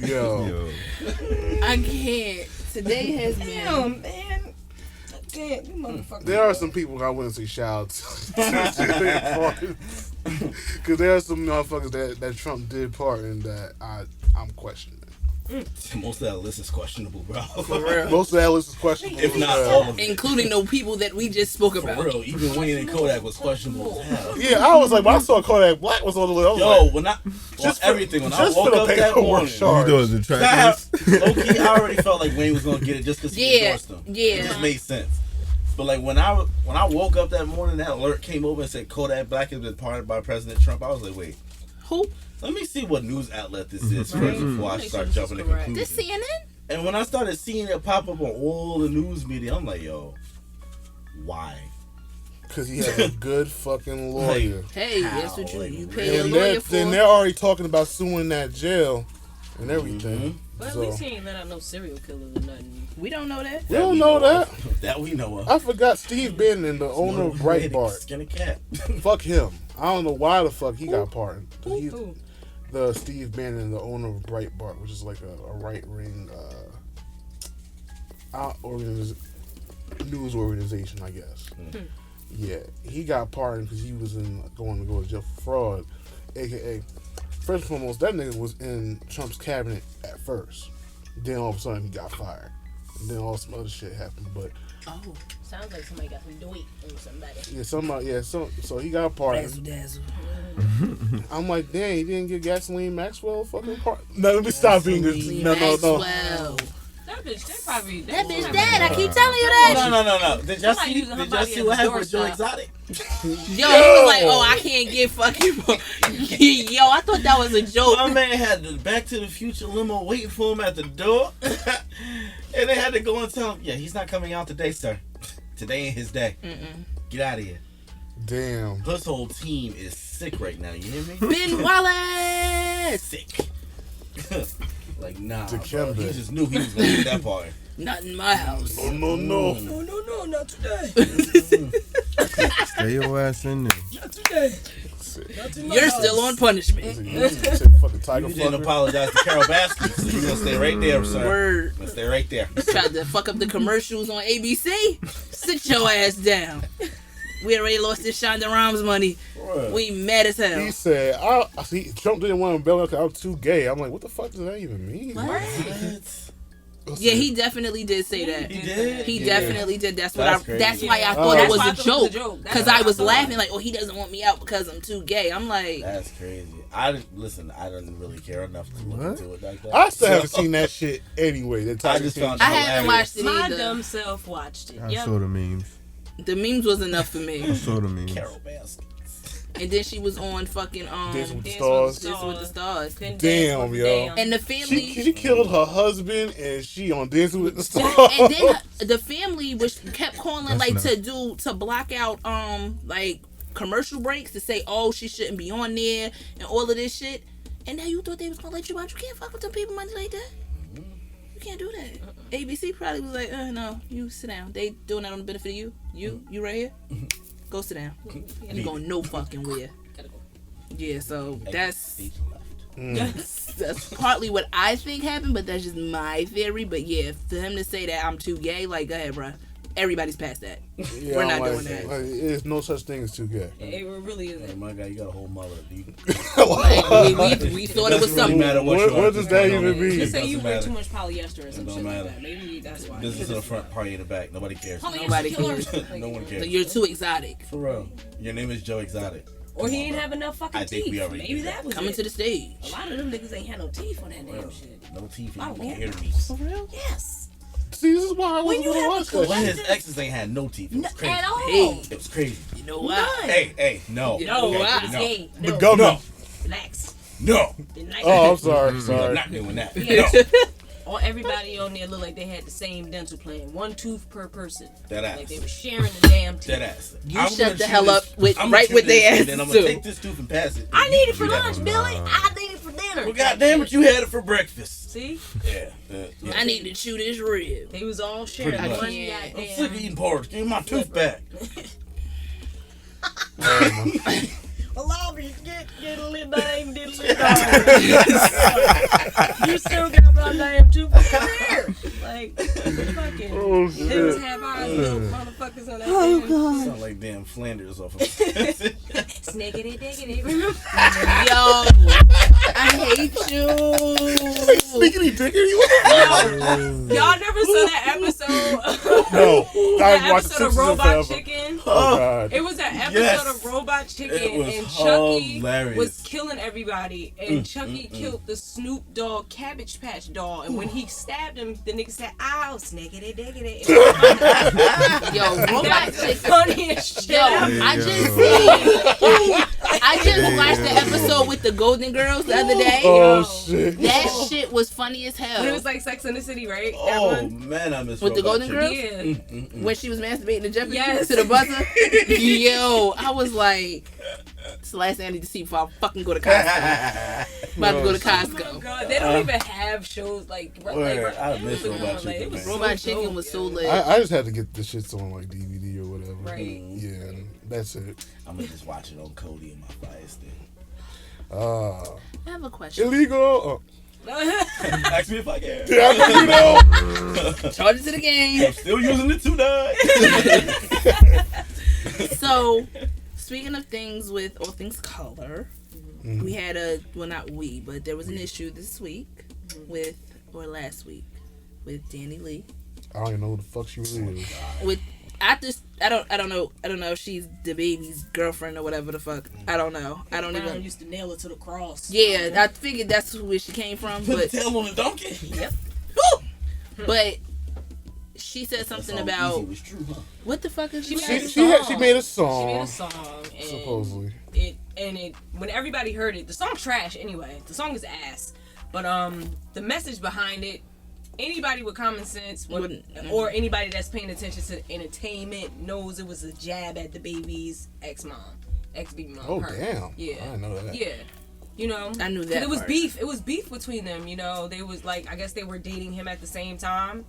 yo. I can't. Today has been. Damn, man. Damn, you motherfucker. There are some people I wouldn't say shout out to. Because there are some motherfuckers that Trump did pardon that I'm questioning. Most of that list is questionable, bro. For real. Most of that list is questionable. If not all of it. Including the people that we just spoke For about. real, even Wayne and Kodak was questionable as hell. Yeah, I was like, when I saw Kodak Black was on the list, I was Yo, like, when I just for- everything, when I just for woke the up that paperwork morning, charge. You doing the track list? low-key, I already felt like Wayne was gonna get it just because he Yeah, endorsed him. yeah. It just made sense. But like when I woke up that morning, that alert came over and said Kodak Black has been pardoned by President Trump. I was like, wait, Who? let me see what news outlet this is first before I start jumping to conclusions. This CNN? And when I started seeing it pop up on all the news media, I'm like, yo, why? Because he has a good fucking lawyer. Hey, that's what you pay a And lawyer for. then they're already talking about suing that jail and everything. But at least he ain't let out no serial killers or nothing. We don't know that. We don't know that. That we know of. I forgot Steve Bannon, the owner of Breitbart. Skin a cat. Fuck him. I don't know why the fuck he got pardoned. He's Who? the Steve Bannon, the owner of Breitbart, which is like a right-wing news organization, I guess. Yeah, he got pardoned because he was going to jail for fraud, aka, first and foremost, that nigga was in Trump's cabinet at first. Then all of a sudden he got fired, and then all some other shit happened. But Sounds like somebody got some doit on somebody. yeah, so he got pardoned. Dazzle. I'm like, dang, he didn't get Gasoline Maxwell fucking part. No, let me stop being this. No. Maxwell. That bitch, they probably... That bitch dead. I keep telling you that. No. Did y'all Somebody see using her body what as a happened with Joe doorstop. Exotic? Yo, he was like, oh, I can't get fucking... Yo, I thought that was a joke. My man had the Back to the Future limo waiting for him at the door. And they had to go and tell him, yeah, he's not coming out today, sir. Today ain't his day. Get out of here. Damn. His whole team is sick right now, you hear me? Ben Wallace. Sick. Like, nah, bro. Dikembe. He just knew he was going to get that part. Not in my house. Oh, no. No, not today. Stay your ass in there. Not today. You're still on punishment. Fucking tiger You didn't fucker. apologize to Carol Baskin, so you're going to stay right there, sir. Word. Gonna stay right there. Tried to fuck up the commercials on ABC. Sit your ass down. We already lost this Shonda Rhimes money. We mad as hell. He said, I see Trump didn't want to bail out because I'm too gay. I'm like, what the fuck does that even mean? What? What? Yeah, he definitely did say that. He did? He Yeah. definitely did. That's That's why I crazy. thought That's it was why I a thought it was a joke. joke. That's Because why I I was thought. laughing like, oh, he doesn't want me out because I'm too gay. I'm like, That's crazy. I didn't really care enough to look into it like that. I still haven't seen that shit anyway. The I tiger just shit. found I haven't hilarious. watched it My either. dumb self watched it. I Yep. saw the memes. The memes was enough for I me. saw the memes. Carol Baskin. And then she was on fucking Dance with the Dance Stars. Dance with the Stars. Couldn't Damn, dance with yo. damn. And the family. She killed her husband and she on Dancing with the Stars. And then the family was kept calling That's like nuts. to block out like commercial breaks to say, oh, she shouldn't be on there and all of this shit. And now you thought they was gonna let you out. You can't fuck with them people money like that. You can't do that. ABC probably was like, no, you sit down. They doing that on the benefit of you. You right here. Go sit down. You going no fucking where. Yeah, so that's partly what I think happened, but that's just my theory. But yeah, for him to say that I'm too gay, like, go ahead, bro. Everybody's past that. Yeah, We're I'm not like, doing that. Like, there's no such thing as too gay. It really Hey, isn't. my guy, you got a whole mother. Dude. Like, we thought it was Doesn't really something. matter what you What are does at that this even point. mean? It Just say you doesn't wear matter. too much polyester or some It don't shit like matter. that. Maybe that's why. Business in the front, party in the back. Nobody cares. Nobody cares. No one cares. You're too exotic. For real. Your name is Joe Exotic. Or he ain't have enough fucking I think teeth. we already Maybe did that was Coming it. to the stage. A lot of them niggas ain't had no teeth on that damn shit. No teeth Oh, and you can't yeah. hear me. For real? Yes. See, this is why I wasn't you going to have watch a that One of shit. his exes ain't had no teeth. It was crazy. At all. Hey. It was crazy. You know what? Hey, no. No, Okay, why? no. Hey, The no. government. Relax. No. Relax. Oh, I'm sorry. I'm Sorry. not doing that. Yeah. No. Or everybody on there looked like they had the same dental plan. One tooth per person. That ass. Like they were sharing the damn teeth. Dead ass. You I'm shut gonna the chew hell this- up with- I'm right gonna with chew this, their and then I'm asses, gonna too. take this tooth and pass it. I need it for Do that. lunch, Billy. I need it for dinner. Well, goddamn it, you had it for breakfast. See? Yeah. I need to chew this rib. They was all sharing Pretty much. one can't. I'm sick of goddamn. eating porridge. Give me my tooth back. Well, I'll be diddly dang, diddly dang. You still got my damn tooth. Come here. Like, fucking. Oh, They was shit. half eyes little motherfuckers on that damn. Sound like damn Flanders off of Snickety diggity. Remember? Yo, I hate you. Sneaky dickity. Y'all never saw that episode? No. That I watched episode Simpsons of Robot forever. Chicken? Oh, God. It was an episode Yes. of Robot Chicken, It was and Chucky hilarious. was killing everybody, and Chucky killed the Snoop Dogg Cabbage Patch doll, and when he stabbed him, the nigga said, "Ow, snickety diggity." Yo, robot That's the chicken. funniest shit. Yo, I just seen. I just watched the episode with the Golden Girls the other day. Oh shit! That shit was funny as hell. When it was like Sex in the City, right? Oh man, I miss with the Golden Girls. Yeah. When she was masturbating to Jeopardy Yes. to the buzzer. Yo, I was like, it's the last thing I need to see before I fucking go to Costco. About to go to Costco. Oh God, they don't even have shows like. I miss it was Robot like, Chicken, it was man. Robot so Chicken dope, was yo. so lit. I just had to get the shits on like DVD or whatever. Right. Yeah, and that's it. I'm gonna just watch it on Cody and my Fire Stick. I have a question. Illegal. Ask me if I can. Yeah, you know. Charge it to the game. I'm still using it tonight. So, speaking of things with all things color, we had but there was an issue this week last week with DaniLeigh. I don't even know who the fuck she really is. I don't know if she's the baby's girlfriend or whatever the fuck. I don't know. I don't Brown even. used to nail it to the cross. Yeah, I figured that's where she came from, Put the but tail on the donkey. Yep. but she said something about was true, huh? what the fuck is She she? made She made a song. She made a song, and Supposedly. it when everybody heard it, the song's trash anyway. The song is ass, but the message behind it, anybody with common sense or anybody that's paying attention to entertainment knows it was a jab at the baby's ex-baby mom. Oh her. damn! Yeah, I didn't know that. yeah. You know, I knew that It was part. beef. It was beef between them. You know, they was like, I guess they were dating him at the same time.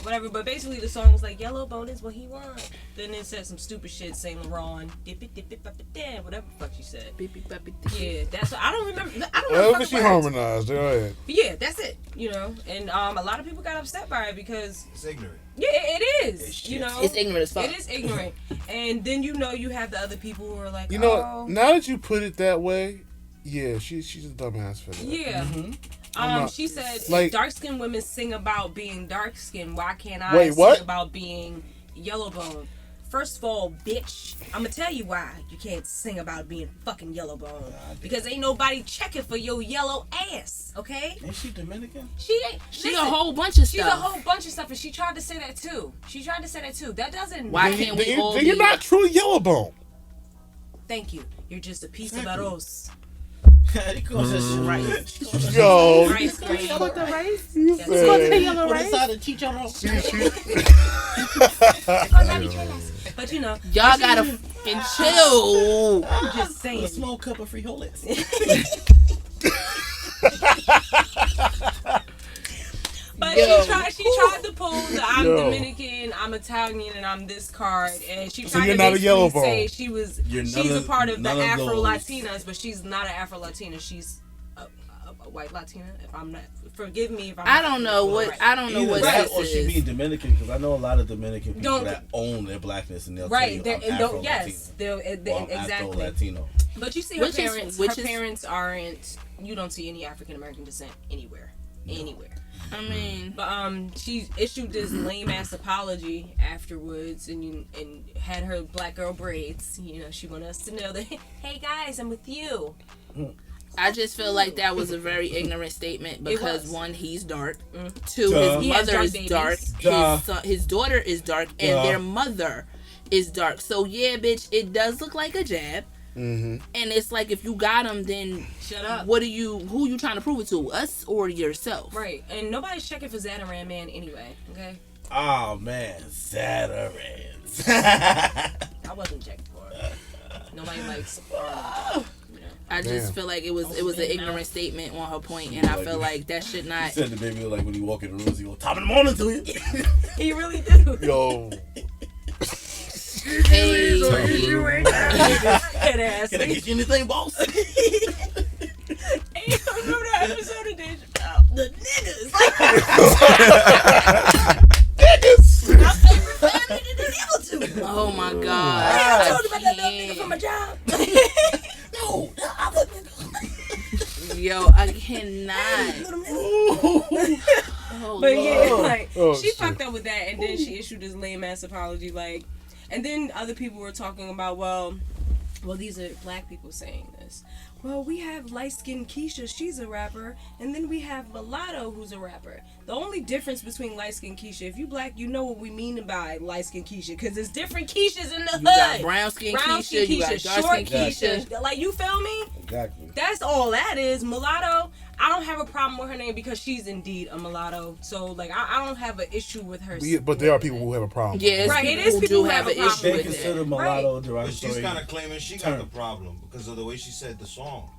Whatever, but basically the song was like, yellow bone is what he want. Then it said some stupid shit, Saint Laurent, dip it, damn, whatever the fuck she said. Yeah, that's what, I don't remember. I don't know. Well, the but she fucking words. harmonized. Go ahead. But yeah, that's it. You know, and a lot of people got upset by it because It's ignorant. yeah, it is. It's You shit. know, It's ignorant as fuck. It is ignorant. And then you have the other people who are like, You know, oh, now that you put it that way, yeah, she's a dumbass for that. yeah. not- She said, like- if dark-skinned women sing about being dark-skinned, why can't I Wait, sing what? about being yellow bone? First of all, bitch, I'm gonna tell you why you can't sing about being fucking yellow bone. Because ain't nobody checking for your yellow ass, okay? Ain't she Dominican? She ain't. She listen, a whole bunch of She's stuff. a whole bunch of stuff, and she tried to say that too. That doesn't. Why can't we all Then be? you're not truly yellow bone. Thank you. You're just a piece of arroz. He calls that shit right. Yo, Rice grain. you That's said. Put aside and teach y'all. But you know, Y'all gotta fucking chill. I'm just saying. A small cup of frijoles. But Yo. she tried to pull the I'm Yo. Dominican, I'm Italian, and I'm this card, and she tried you're to not a basically yellow say bone. she was You're she's none a of- part of the none of Afro those. Latinas, but she's not an Afro Latina. She's a white Latina. If I'm not, forgive me if I'm. I don't know what right. I don't know Either what that this or she is. being Dominican, because I know a lot of Dominican people Don't- that own their blackness and they'll Right, tell you they're I'm and Afro-Latino. yes, they're or I'm exactly. Afro-Latino. But you see, her Which is- parents, which her is- parents aren't. You don't see any African American descent anywhere. I mean, But she issued this lame ass apology afterwards, and had her black girl braids. You know, she wanted us to know that, hey guys, I'm with you. I just feel like that was a very ignorant statement because was. one, he's dark. Two, Duh. his He has mother dark is babies. dark. Duh. His daughter is dark, Duh. and their mother is dark. So yeah, bitch, it does look like a jab. Mm-hmm. And it's like if you got him, then Shut up. who you trying to prove it to? Us or yourself? Right, and nobody's checking for Zataran Man anyway. Okay, Oh man, Zatarans. I wasn't checking for it. Nobody likes. You know. I just Damn. feel like it was an ignorant statement on her point, and I feel like that should He not. said the baby look like when he walk in the rooms, he go top of the morning to you. He really do. Yo, Hey, Head ass. Can I get you anything, boss? Hey, remember that episode of Dave Chappelle? The niggas. My favorite family to be able to. oh my god! I told you about that little I nigga from can't. my job. No, the other nigga. Yo, I cannot. Oh, But yeah, Lord. like Oh, she shit. fucked up with that, and then she issued this lame ass apology, like, and then other people were talking about, well, these are black people saying this. well, we have light-skinned Keisha, she's a rapper, and then we have Mulatto, who's a rapper. The only difference between light-skinned Keisha, if you black, you know what we mean by light-skinned Keisha, because there's different Keishas in the hood. You got brown-skinned Keisha, you got short dark-skinned Keisha. Like, you feel me? Exactly. That's all that is. Mulatto, I don't have a problem with her name because she's indeed a mulatto. So, like, I don't have an issue with her. But there are people who have a problem. Yeah, right. It is who people do who have an problem issue They with consider it. mulatto Right. But derogatory. she's kind of claiming she got the problem because of the way she said the song.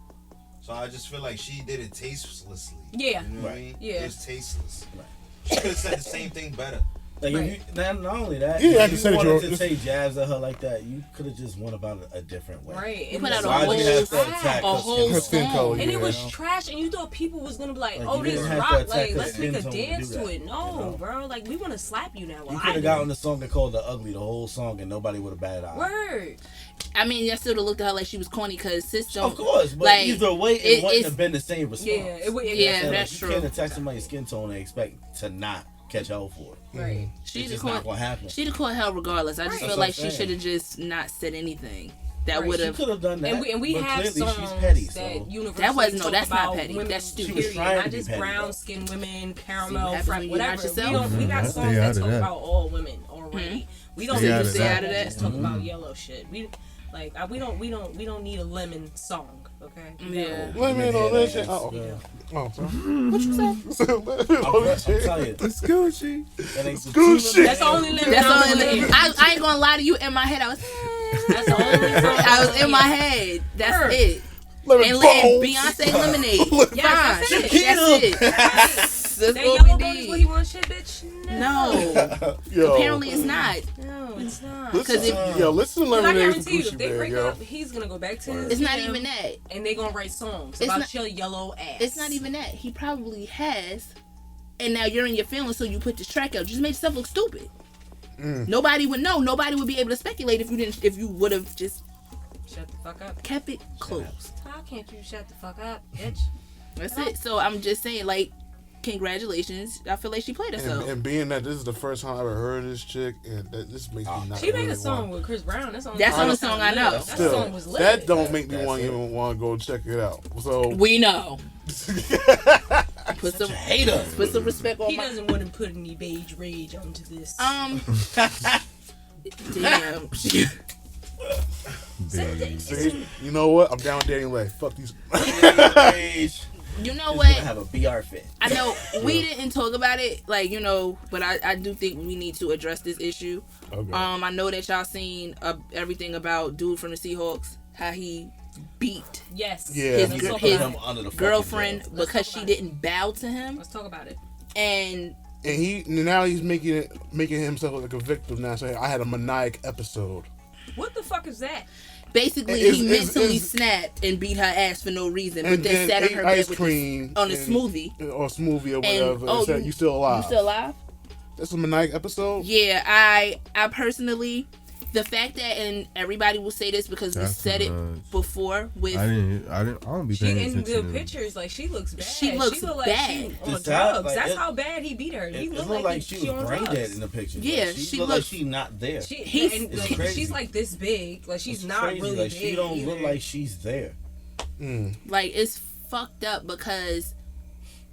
So I just feel like she did it tastelessly. Yeah. You know what I mean? Yeah. It was tasteless. Right. She could have said the same thing better. Like, Right. if you, not only that, Yeah, I if can you say that wanted you're- to take jabs at her like that, you could have just went about it a different way. Right. You And put out the a Why'd song you whole have was to attack trash. a whole Her skin color, song. And it was yeah. trash, and you thought people was gonna be like, Like, "Oh, you this didn't have to rock, attack like her let's make a skin tone to dance do to that, it." No, you know? bro, like we want to slap you now. Well, You I could have do. gotten the song that called The Ugly the whole song and nobody would have batted eye. Word. I mean, I still looked at her like she was corny because sis don't. Of course, but like, either way, it wouldn't it's- have been the same response. Yeah, it would. Yeah, So, that's you true. can't attack somebody's skin tone and expect to not catch hell for it. Right. She'd It's have just not caught. gonna happen. She'd have caught hell regardless. I just Right. feel That's like what she I'm should saying. have just not said anything. That Right, would She have. could have done that. And we but have clearly songs she's petty. that So universally That wasn't- no, talk that's not about petty. women, That's stupid. She was period, trying not to be just petty, brown though. skinned women, See what caramel, happens frat, when you're not whatever. yourself. We got Stay songs out that of talk that. about all women already. We don't Stay need out to of say that. that. Just talk Mhm. about yellow shit. We we don't need a lemon song. Okay. Yeah. Let me know that shit. Oh, Yeah. oh, sorry. What you say? Let me know I'm that shit. telling you, It's Gucci. that ain't the Good two shit. That's the only lemon. That's song all. we need. I ain't gonna lie to you. In my head, I was. That's the only song. I was in my head. That's Sure. it. Lemon And bones. Beyonce Lemonade. Yes, Fine. that's it. That's it. That's That what yellow we bone is what he need. wants, shit, bitch. No. Yo. Apparently it's not. No, it's not. Listen, 'Cause if- yo, listen to Because I Lemonade from guarantee you, Gucci if they Mane, break yo. up, he's gonna go back to his It's not DM, even that. and they gonna write songs It's about not- your yellow ass. It's not even that. He probably has, and now you're in your feelings, so you put this track out. Just made yourself look stupid. Nobody would know. Nobody would be able to speculate if you didn't. If you would have just Shut the fuck up. kept it closed. How can't you shut the fuck up, bitch? That's it. So I'm just saying, like, congratulations. I feel like she played herself. And being that this is the first time I ever heard of this chick, and that this makes me not She made really a song want. with Chris Brown. That's the That's the only song I know. That Still, song was lit. that don't make me That's want it. even want to go check it out. So We know. Put some hater. put some respect on He my. doesn't want to put any beige rage onto this. Damn. Big. see, you know what? I'm down with DaniLeigh. Fuck these. You know He's what? gonna have a BR fit. I know we didn't talk about it, like, you know, but I do think we need to address this issue. Okay. I know that y'all seen everything about dude from the Seahawks, how he beat Yes. Yeah. his, Let's gir- talk his about it. under the fucking girlfriend jail. because talk she about it. didn't bow to him, Let's talk about it. and And now he's making himself like a victim now, saying I had a maniac episode. What the fuck is that? basically Is- he is- mentally is- snapped and beat her ass for no reason, but And then then sat on ate her ice bed with cream on a and- smoothie. or smoothie or And whatever. And said, you still alive? You still alive? That's a maniac episode. Yeah, I personally, the fact that, and everybody will say this because we That's said it nuts. before with I don't be She paying in attention the to pictures, like she looks bad. She looks look like bad. she on Just drugs. how, like, That's it- how bad he beat her. It, He it looked looked like like she on was brain drugs. dead in the picture. Yeah, Like, she she looked like looks- she not there. She, He's- and, it's like, crazy. she's like this big. Like she's It's not crazy. really like big. she don't either. look like she's there. like, it's fucked up because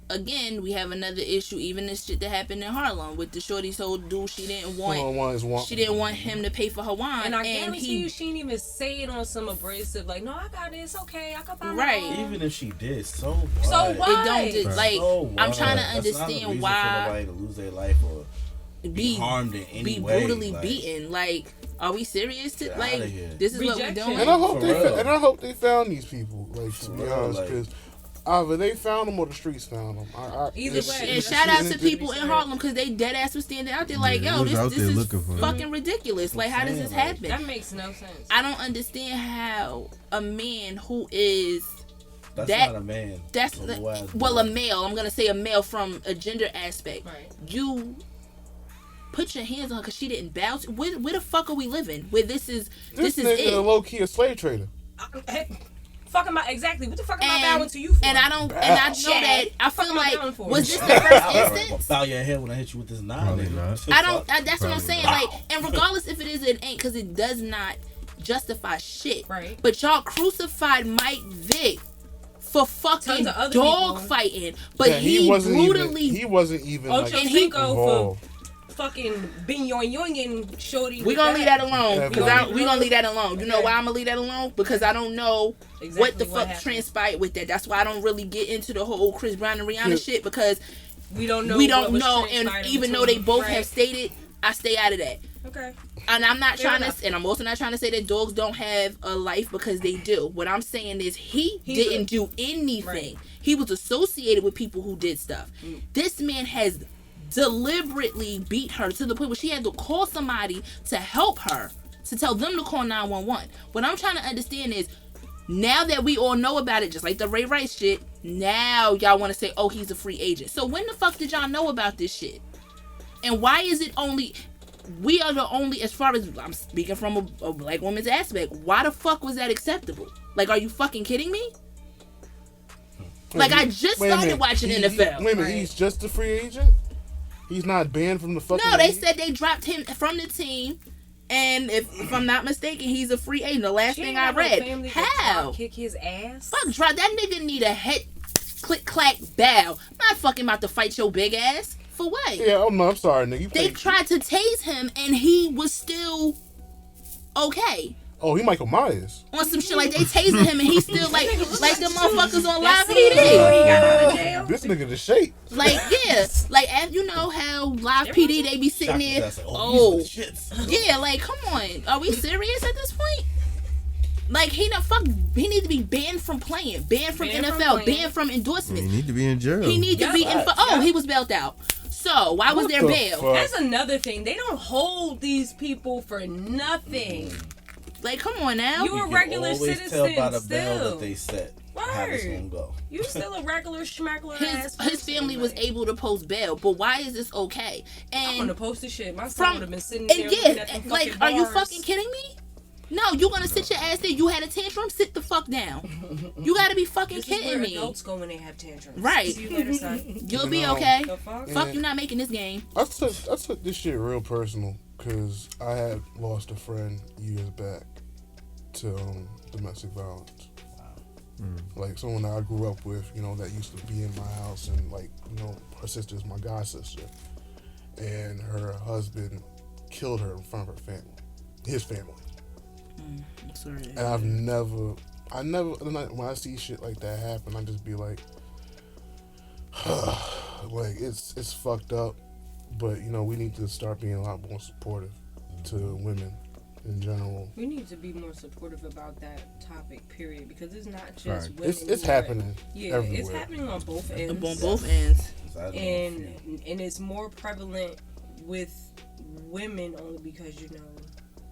again we have another issue. Even this shit that happened in Harlem with the shorty told dude she didn't want him to pay for her wine, And I and guarantee you, she didn't even say it on some abrasive. Like, no, I got it. It's okay. I can buy Right. my own. Even if she did, so what? So it what? don't just, Right. like So I'm what? trying to That's not a understand reason for why nobody to lose their life or be be harmed in any be way. brutally like, beaten. Like, are we serious? To Get like, outta here. this is what we're Rejection. doing. And I hope For real. I hope they found these people. Like, to For be real, honest, like- because either they found them or the streets found them. Either it's- way. And it's- shout out to it's- people in Harlem because they dead ass was standing out there like, Yeah, yo, they was out this there is looking for it. fucking ridiculous. Like, how does this happen? That makes no sense. I don't understand how a man who is That's that- not a man. that's So the, why- well, a male. I'm gonna say a male from a gender aspect. Right. You put your hands on her because she didn't bow. Where the fuck are we living? Where this is This is nigga a it. low key a slave trader. Fuck am I exactly? What the fuck am I And, bowing to you for? and I don't, and I know Shit. that I Fuck feel am I like bowing for? was this the first instance? Bow your head when I hit you with this knife. Probably nigga. not. I don't. That's what I'm Probably saying. not. Like, and regardless if it is, it ain't, because it does not justify shit. Right. But y'all crucified Mike Vick for fucking Tons of other dog people. fighting. But Yeah, he wasn't brutally... even Ocho like, Cinco involved. for fucking being yoing shorty. We with gonna leave that alone. Yeah, Because we gonna leave that alone. You know why I'm gonna leave that alone? Because I don't know Exactly what the what fuck happened. transpired with that. That's why I don't really get into the whole Chris Brown and Rihanna shit, because We don't know. we don't what was know. And transpired even though between- they both right. have stated, I stay out of that. Okay. And I'm not Fair trying enough. to, and I'm also not trying to say that dogs don't have a life, because they do. What I'm saying is he didn't do anything. Right. He was associated with people who did stuff. This man has deliberately beat her to the point where she had to call somebody to help her, to tell them to call 911. What I'm trying to understand is, now that we all know about it, just like the Ray Rice shit, now y'all want to say, oh, he's a free agent. So when the fuck did y'all know about this shit? And why is it only... We are the only, as far as I'm speaking from a black woman's aspect, why the fuck was that acceptable? Like, are you fucking kidding me? Like, I just Wait a started minute. watching He- NFL. Wait a minute, he's just a free agent? He's not banned from the fucking No, they league? said they dropped him from the team, and if I'm not mistaken, he's a free agent. The last She thing ain't I got no read. family to How? drop kick his ass. Fuck, drop that nigga need a head click clack bow. I'm not fucking about to fight your big ass. For what? Yeah, oh no, I'm sorry, nigga. You They played- tried to tase him, and he was still okay. Oh, he Michael Myers. On some shit, like they tasing him and he's still like the motherfuckers on live That's it. PD. He got out of jail. This nigga the shape. Like, yeah, like, as you know how live PD they be sitting there. That's like, Oh, these are the shits. yeah, like, come on, are we serious at this point? Like, he need to be banned from playing, banned from Banned from NFL, playing. banned from You endorsements. need to be in jail. He need to be in. Oh, he was bailed out. So why was What there the bail? fuck? That's another thing. They don't hold these people for nothing. Like, come on now. You a can regular always citizen tell by the still. bell that they set how this Word. gonna go. You still a regular schmackler ass His person, family was like, able to post bail, but why is this okay? I'm And gonna post this shit. My son from would have been sitting and there looking at yeah, them like, fucking are you bars. fucking kidding me? No, you gonna sit your ass there. You had a tantrum. Sit the fuck down. You gotta be fucking This is kidding where me. adults go when they have tantrums. Right. See you later, son. You'll be know, okay. The fuck? Fuck, you not making this game. I took this shit real personal because I had lost a friend years back to domestic violence. Like someone that I grew up with, you know, that used to be in my house, and like, you know, her sister's my god sister, and her husband killed her in front of her family, his family. I'm sorry. And I never, when I see shit like that happen, I just be like, like it's fucked up, but you know, we need to start being a lot more supportive to women in general. We need to be more supportive about that topic, period, because it's not just Right. women. It's who are- happening. Yeah, everywhere. it's happening on both ends. On both ends. And it's more prevalent with women only because, you know,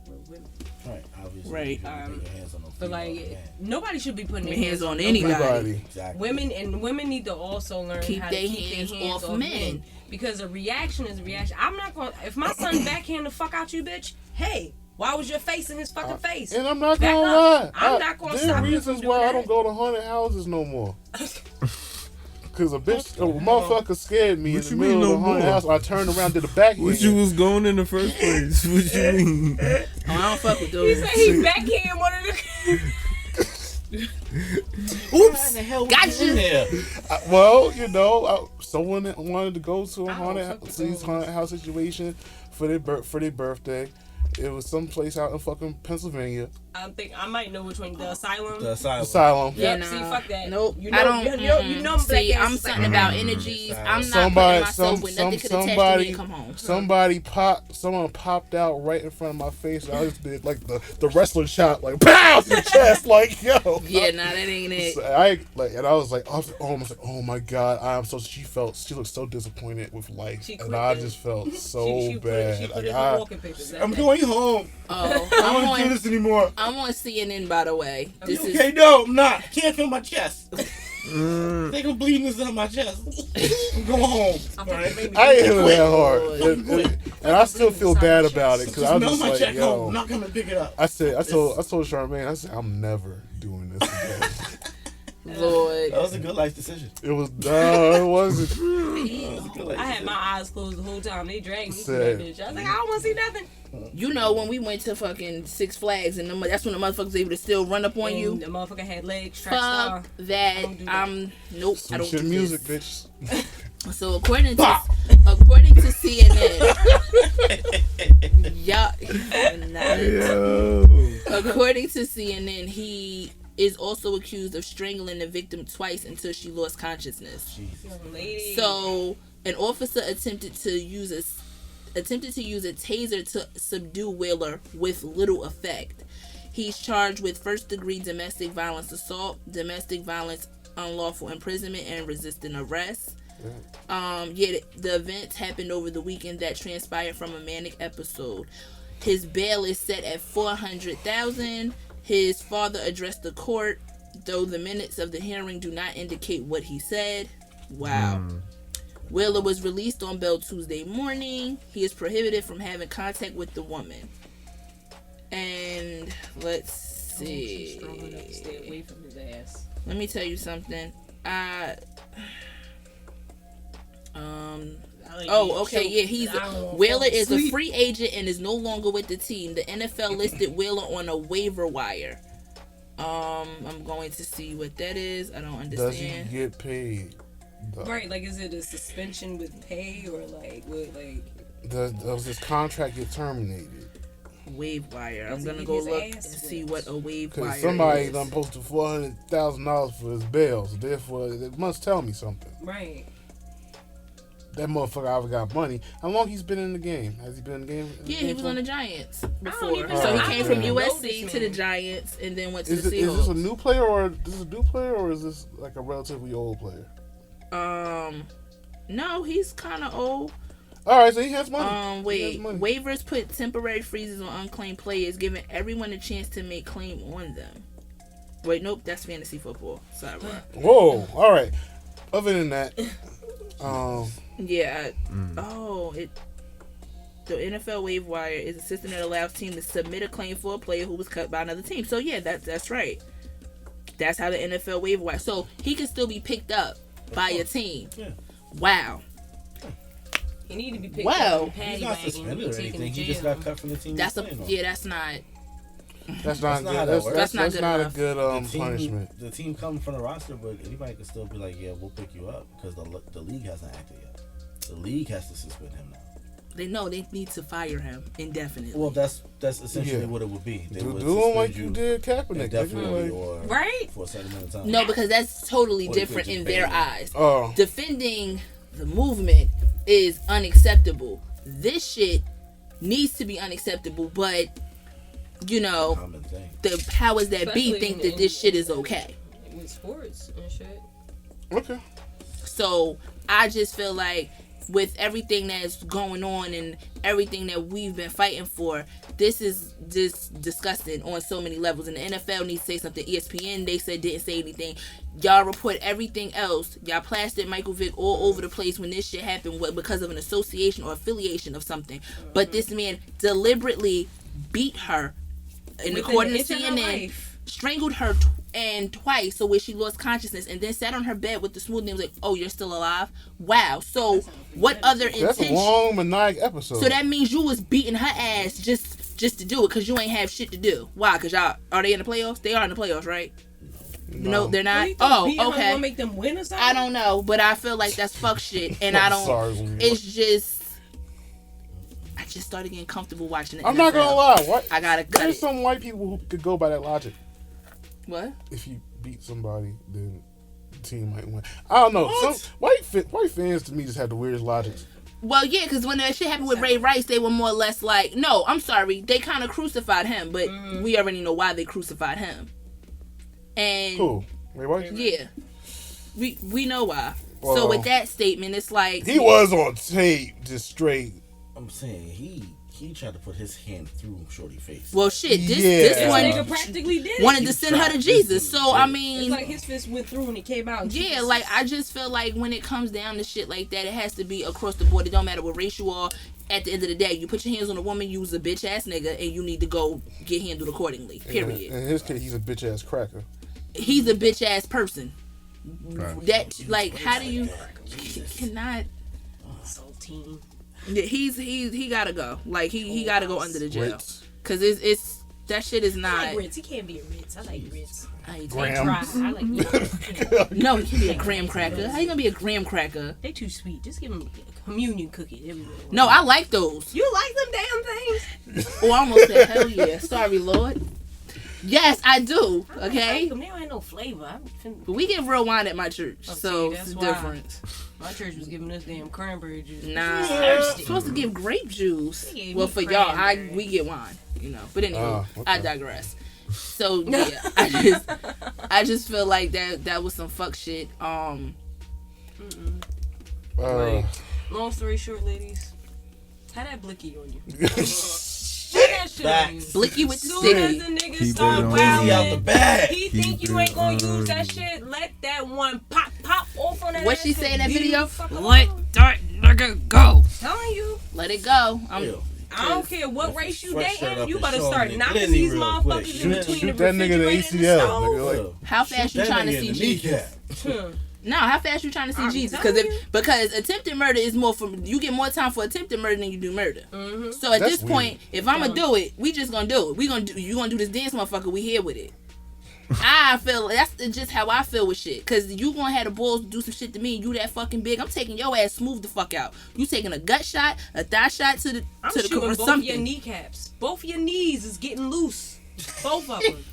we're women. Right, obviously. Right. You can't put your hands on no But female like, man. nobody should be putting their Hands on nobody. anybody. Everybody. Exactly. Women need to also learn Keep how to their keep hands their hands off off men. men. Because a reaction is a reaction. I'm not going to, if my son backhand the fuck out you, bitch, hey, why was your face in his fucking face? And I'm not Back gonna up. lie. I'm not gonna There stop are you reasons from why doing I don't that. go to haunted houses no more. Cause a motherfucker scared me What in you the middle mean of the no haunted more? house. I turned around, did the backhand. What you was going in the first place? What you mean? Oh, I don't fuck with He those. said he backhand one of the. Oops. the hell Got you. in there? Well, you know, someone that wanted to go to a I don't haunted fuck with these those. haunted house situation for their birthday. It was someplace out in fucking Pennsylvania. I might know which one. The asylum. The asylum. Asylum. Yep, nah. see, fuck that. Nope. You know, I don't. you know see, black ass I'm is like, something about energies. I'm not Somebody, putting myself with nothing could attach to me somebody, and come home. someone popped out right in front of my face, and I just did like the wrestling shot, like pow to the chest, like yo. Yeah, nah, that ain't it. So and I was like, oh my god, she looked so disappointed with life, She and quit I then. just felt so she bad. Put Like, in her walking papers. I'm going home. Oh, I don't want to do this anymore. I'm on CNN, by the way. This is Okay, no, I'm not. I can't feel my chest. They gonna bleed inside my chest. I'm going home. Alright? I ain't hit it that hard, Lord. and I still feel bad about it because I was Smell just my like, check home. yo. I'm not gonna pick it up. I told Charmaine, I said, I'm never doing this again. Lord. That was a good life decision. It was. It wasn't. That was a good life I had decision. my eyes closed the whole time. They dragged me through Sad. that bitch. I was like, I don't want to see nothing. You know when we went to fucking Six Flags and that's when the motherfuckers able to still run up on And you. the motherfucker had legs stretched Fuck off. that. Don't do that. Nope. I don't Shit do music, this. bitch. So according to CNN, yeah, according to CNN, he is also accused of strangling the victim twice until she lost consciousness. Lady. So an officer attempted to use a taser to subdue Wheeler with little effect. He's charged with first-degree domestic violence assault, domestic violence, unlawful imprisonment, and resisting arrest. The events happened over the weekend that transpired from a manic episode. His bail is set at $400,000. His father addressed the court, though the minutes of the hearing do not indicate what he said. Wow. Wheeler was released on bail Tuesday morning. He is prohibited from having contact with the woman. And let's see. Stay away from his ass. Let me tell you something. Wheeler is a free agent and is no longer with the team. The NFL listed Wheeler on a waiver wire. I'm going to see what that is. I don't understand. Does he get paid? Right, like is it a suspension with pay or like what like Does his contract get terminated? Wave wire. I'm Does he gonna get go his look ass and see what a wave wire Because somebody is. done posted $400,000 for his bail, so therefore it must tell me something. right? That motherfucker either got money. How long he's been in the game? Has he been in the game? Yeah, he was on the Giants before. even know. So he I came don't from know USC this to the man. Giants and then went to Is the this a Seahawks. new player or is this like a relatively old player? No, he's kind of old. All right, so he has money. He has money. Waivers put temporary freezes on unclaimed players, giving everyone a chance to make claim on them. Wait, nope, that's fantasy football. Sorry. Whoa, all right. Other than that, Yeah. The NFL waiver wire is a system that allows team to submit a claim for a player who was cut by another team. So yeah, that's right. That's how the NFL waiver wire. So he can still be picked up by a team. Yeah. Wow. He need to be picked Wow. up. He's not suspended or anything. He just got cut from the team. That's he's a playing on. that's not. that's not not good. how that works. That's That's not not a good good The team- punishment. The team comes from the roster, but anybody could still be like, "Yeah, we'll pick you up," because the league hasn't acted yet. The league has to suspend him now. They know they need to fire him indefinitely. Well, that's essentially Yeah. what it would be. They Do would him suspend like you did Kaepernick. indefinitely nigga. or Right? for a certain amount of time. No, because that's totally Or they different could in just their ban eyes. Oh, Defending the movement is unacceptable. This shit needs to be unacceptable, but you know, Common thing. the powers that be Especially think in- that this shit is okay. With sports and shit. okay. So I just feel like with everything that's going on and everything that we've been fighting for, this is just disgusting on so many levels. And the NFL needs to say something. ESPN, they said, didn't say anything. Y'all report everything else. Y'all plastered Michael Vick all over the place when this shit happened because of an association or affiliation of something. But this man deliberately beat her, and Within according an to inch of her CNN, life. strangled her twice, so where she lost consciousness, and then sat on her bed with the smooth name like, "Oh, you're still alive." Wow. So what other That's a intention? long maniac episode. So that means you was beating her ass just to do it because you ain't have shit to do. Why? Because y'all are they in the playoffs? They are in the playoffs, right? No, they're not. Oh, okay. Gonna make them win or something? I don't know, but I feel like that's fuck shit, and I don't. Sorry, It's just. I just started getting comfortable watching it. I'm not gonna lie. What? I gotta cut There's it. some white people who could go by that logic. What? If you beat somebody, then the team might win. I don't know. What? Some white fans to me just have the weirdest logics. Well, yeah, because when that shit happened with Ray Rice, they were more or less like, no, I'm sorry, they kind of crucified him, but we already know why they crucified him. And Cool. Ray White? yeah, we know why. So Well, with that statement, it's like He was on tape, just straight. I'm saying he tried to put his hand through Shorty's face. well, shit. This Yeah. one Nigga practically did it. wanted He to send her to tried. Jesus. So I It's mean, like his fist went through and it came out. yeah, like I just feel like when it comes down to shit like that, it has to be across the board. It don't matter what race you are. At the end of the day, you put your hands on a woman, you was a bitch ass nigga, and you need to go get handled accordingly. Period. In his case, he's a bitch ass cracker. he's a bitch ass person. Right. That like, how do you cannot? Saltine. Yeah, he gotta go. Like he gotta go under the jail Ritz. because it's that shit is I not. like Ritz. He can't be a Ritz. I like Ritz. I Graham. I like Ritz. No, he can be a graham cracker. How you gonna be a graham cracker? They too sweet. Just give him a communion cookie. There we go. No, I like those. You like them damn things? Oh, I almost said hell yeah. Sorry, Lord. Yes, I do. I Okay, like them. They don't have no flavor. but we get real wine at my church, Oh, so see, it's that's the why. difference. My church was giving us damn cranberry juice. Nah, Thirsty. supposed to give grape juice. They gave Well, me for y'all, cranberry. we get wine, you know. But anyway, Okay. I digress. So yeah, I just feel like that was some fuck shit. Like, long story short, ladies, had that blicky on you. Had that shit on you. Blicky with the Soon as sticky. the niggas Keep start it on. Easy out the wilding, bag. he Keep think you ain't it gonna on. use that shit. Let that one pop off on that. What ass she say in and that leave video? the fuck Let alone. that nigga go. Telling you, Let it go. Ew. I don't care what race you Fresh shirt dating, up you and better showing start it knocking glizzy these real motherfuckers quick. in Shoot between the that nigga the refrigerator and the ACL, stove. nigga. Like, How fast you That trying to nigga see in the Jesus? kneecap. No, how fast you trying to see I'm Jesus? telling you. Because attempted murder is more for you get more time for attempted murder than you do murder. Mm-hmm. So at That's this point, weird. if I'm gonna do it, we just gonna do it. We gonna do you gonna do this dance, motherfucker. We here with it. I feel that's just how I feel with shit. Cause you gonna have the balls to do some shit to me. You that fucking big. I'm taking your ass smooth the fuck out. You taking a gut shot, a thigh shot to the I'm to the shooting or both something. your kneecaps. Both your knees is getting loose. Both of them.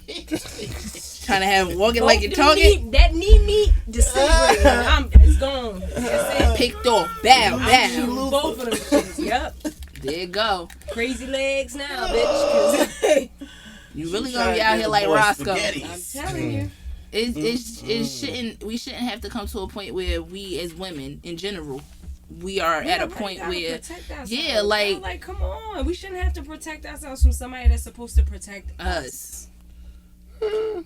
Trying to have walking Both like you're the talking. that knee meat disintegrating. It's gone. That's it. Picked off. Bow, I'm bow. shooting both of them shits. Yep. There you go. Crazy legs now, bitch. 'cause You really gonna be out here like Roscoe. I'm telling you. It shouldn't. We shouldn't have to come to a point where we as women in general, we are at a point where yeah, like come on, we shouldn't have to protect ourselves from somebody that's supposed to protect us.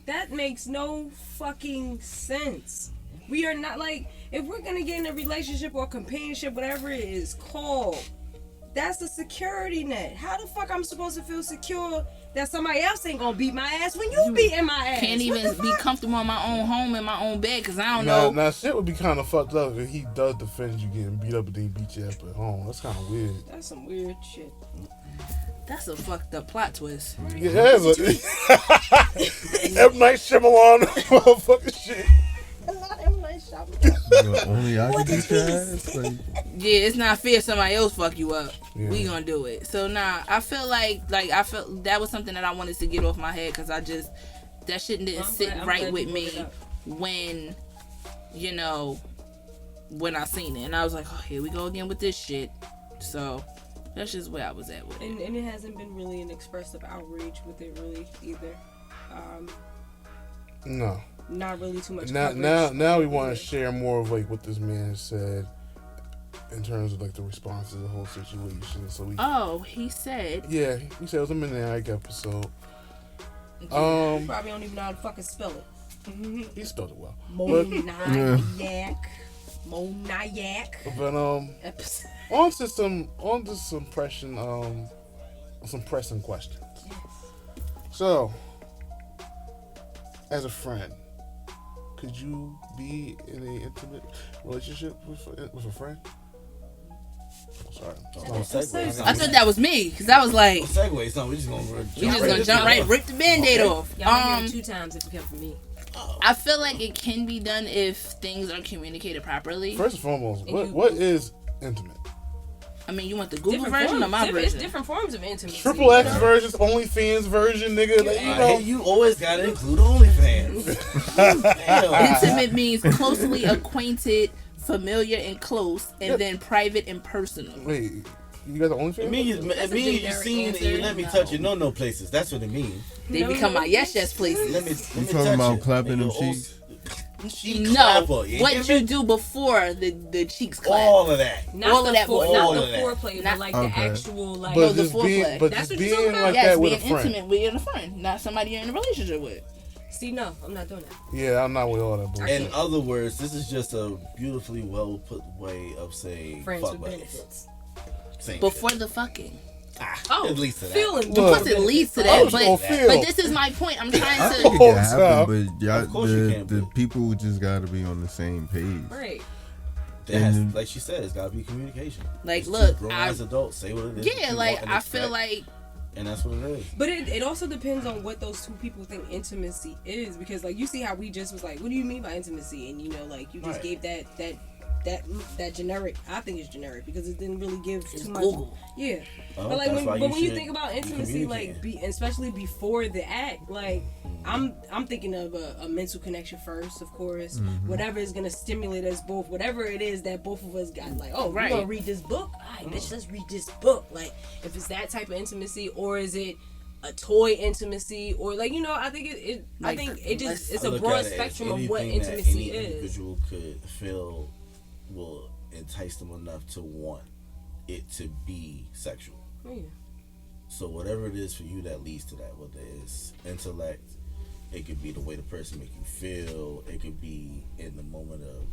That makes no fucking sense. We are not like, if we're gonna get in a relationship or companionship, whatever it is called, that's the security net. How the fuck I'm supposed to feel secure that somebody else ain't gonna beat my ass when you beating my ass? Can't What even the be fuck? comfortable in my own home in my own bed because I don't Now, know. now, shit would be kind of fucked up if he does defend you getting beat up and then he beat you up at home. That's kind of weird. That's some weird shit. That's a fucked up plot twist. Yeah, that is a M. Night Shyamalan motherfucking shit. Only I can beat your ass. Like, Yeah, it's not fair if somebody else fuck you up. Yeah. We gonna do it. So nah, I feel like I felt that was something that I wanted to get off my head because I just that shit didn't sit I'm right glad with you me brought it up. when when I seen it and I was like, oh, here we go again with this shit. So that's just where I was at with it. And it hasn't been really an expressive outrage with it really either. No. Not really too much. Now we want to share more of like what this man said in terms of like the response to the whole situation. So we He said yeah, he said it was a Maniac episode. Probably don't even know how to fucking spell it. He spelled it well. Moniac. But on to some pressing questions. So, as a friend, could you be in an intimate relationship with a friend? Oh, sorry. I thought that was me because I was like, Segue, so we just gonna jump rip the band-aid off. Y'all hear him 2 times if it come from me. I feel like it can be done if things are communicated properly. First and foremost, what is intimate? I mean, you want the Google Different version or my forms. It's version? different forms of intimacy. Triple X versions, OnlyFans version, nigga. Like, you know, you always gotta include OnlyFans. Damn. Intimate means closely acquainted, familiar, and close, and then private and personal. wait, you got the OnlyFans? It means you generic seen and you answer. let me touch your no places. That's what it means. They become my yes places. Let me you touch talking about you. clapping them Your cheeks? Cheek No, clapper, what get you me? do before the cheeks clap. All of that. Not All the of that fore- before. not All the of that. foreplay, Not- but like Okay. the actual like. No, But the just foreplay. being, That's what being you're talking about? like Yes, that with being a friend. intimate with a friend, not somebody you're in a relationship with. See, no, I'm not doing that. Yeah, I'm not with all that bullshit. In other words, this is just a beautifully well put way of saying Friends fuck with buddies. benefits. Same Before shit. the fucking. Oh, it leads to that. feeling. Look, Of course, it leads to I that, was but gonna feel. this is my point. I'm trying I to. think it Oh, can happen, but y'all, Of course you can, the but- people just gotta be on the same page. Right. There has, like she said, it's gotta be communication. Like, It's look, two grown I- ass adults say what it is. Yeah, you like want and I feel expect, like and that's what it is. But it also depends on what those two people think intimacy is, because like you see how we just was like, what do you mean by intimacy? And you know, like you just Right. gave that generic. I think it's generic because it didn't really give too much. Google. Yeah, Well, but like that's why when you should think about be intimacy, like communicating. especially before the act, like I'm thinking of a mental connection first, of course. Whatever is gonna stimulate us both, whatever it is that both of us got, like, oh, Right. we're gonna read this book. All right, bitch, let's read this book. Like, if it's that type of intimacy, or is it a toy intimacy, or like, you know, I think I Like, think it just it's I a look broad at it as spectrum of what anything that intimacy any is. individual could feel will entice them enough to want it to be sexual. Yeah. So whatever it is for you that leads to that, whether it's intellect, it could be the way the person make you feel, it could be in the moment of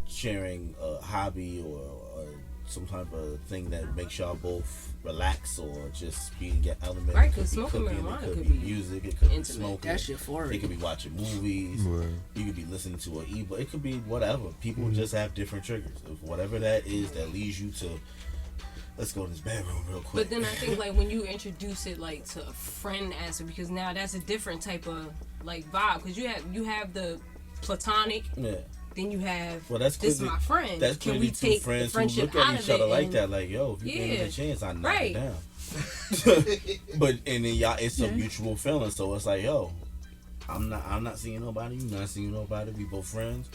sharing a hobby or some type of thing that makes y'all both relax, or just being get element. Right, It could 'cause be smoking cooking, marijuana it could could be be music, it could be intimate. smoking. That's euphoric. It could be watching movies. Right. You could be listening to an ebook. It could be whatever. People just have different triggers. If whatever that is that leads you to, let's go to this bedroom real quick. But then I think like when you introduce it like to a friend answer, because now that's a different type of like vibe, because you have the platonic, yeah. then you have Well, that's this is clearly- my friend. That's Can clearly we two take the friends who friendship look out at of each other it like and- that. Like, yo, if you give me Yeah. a chance, I knock Right. it down. But and then y'all, it's a mutual feeling. So it's like, yo, I'm not seeing nobody. You not seeing nobody. We both friends.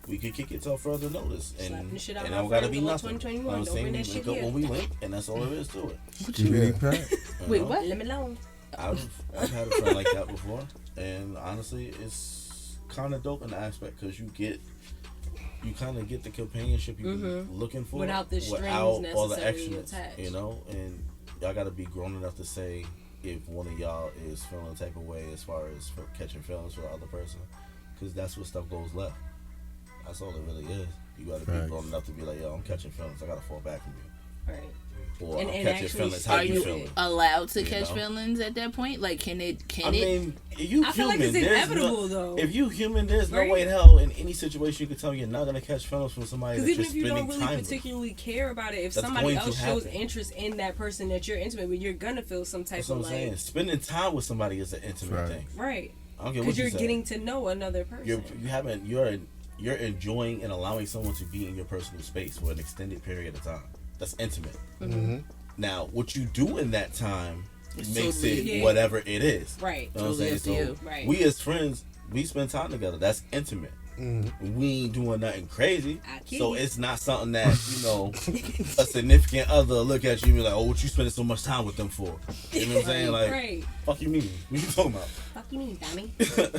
We could kick it till further notice, Slapping the shit out and of it my don't gotta friends be in nothing. 2021. You know what I'm Don't saying? bring We that shit link up here. when we link, and that's all there is to it. Skibbity pack. you Wait, know? what? Let me alone. I've had a friend like that before, and honestly, it's kind of dope in the aspect because you kind of get the companionship you be looking for Without the strings all the necessarily extras, attached. you know. And y'all got to be grown enough to say if one of y'all is feeling a type of way as far as for catching feelings for the other person, because that's what stuff goes left. That's all it really is. You got to be Facts. grown enough to be like, yo, I'm catching feelings. I got to fall back from you. Right. Or And I'm catching actually feelings. say How Are you you feeling? allowed to You catch know? feelings at that point? Like, can it? I mean, you I feel human. like it's There's inevitable though. If you human, there's no Right? way in hell in any situation you can tell me you're not gonna catch feelings from somebody Because that even you're if you spending don't really time with. particularly care about it, if That's somebody going to else shows happen. interest in that person that you're intimate with, you're gonna feel some type That's what of I'm like, saying. Spending time with somebody is an intimate Right. thing. right? I don't care what Because you you're say. getting to know another person. You're enjoying and allowing someone to be in your personal space for an extended period of time. That's intimate. Mm-hmm. Now, what you do in that time It's makes totally- it Yeah. whatever it is. Right. You know what I'm Totally up to saying? you. So Right. we as friends, we spend time together. That's intimate. We ain't doing nothing crazy. I kid So you. it's not something that, a significant other look at you and be like, oh, what you spending so much time with them for? You know what I'm saying? Like, right. fuck you mean? What you talking about? Fuck you mean, dummy?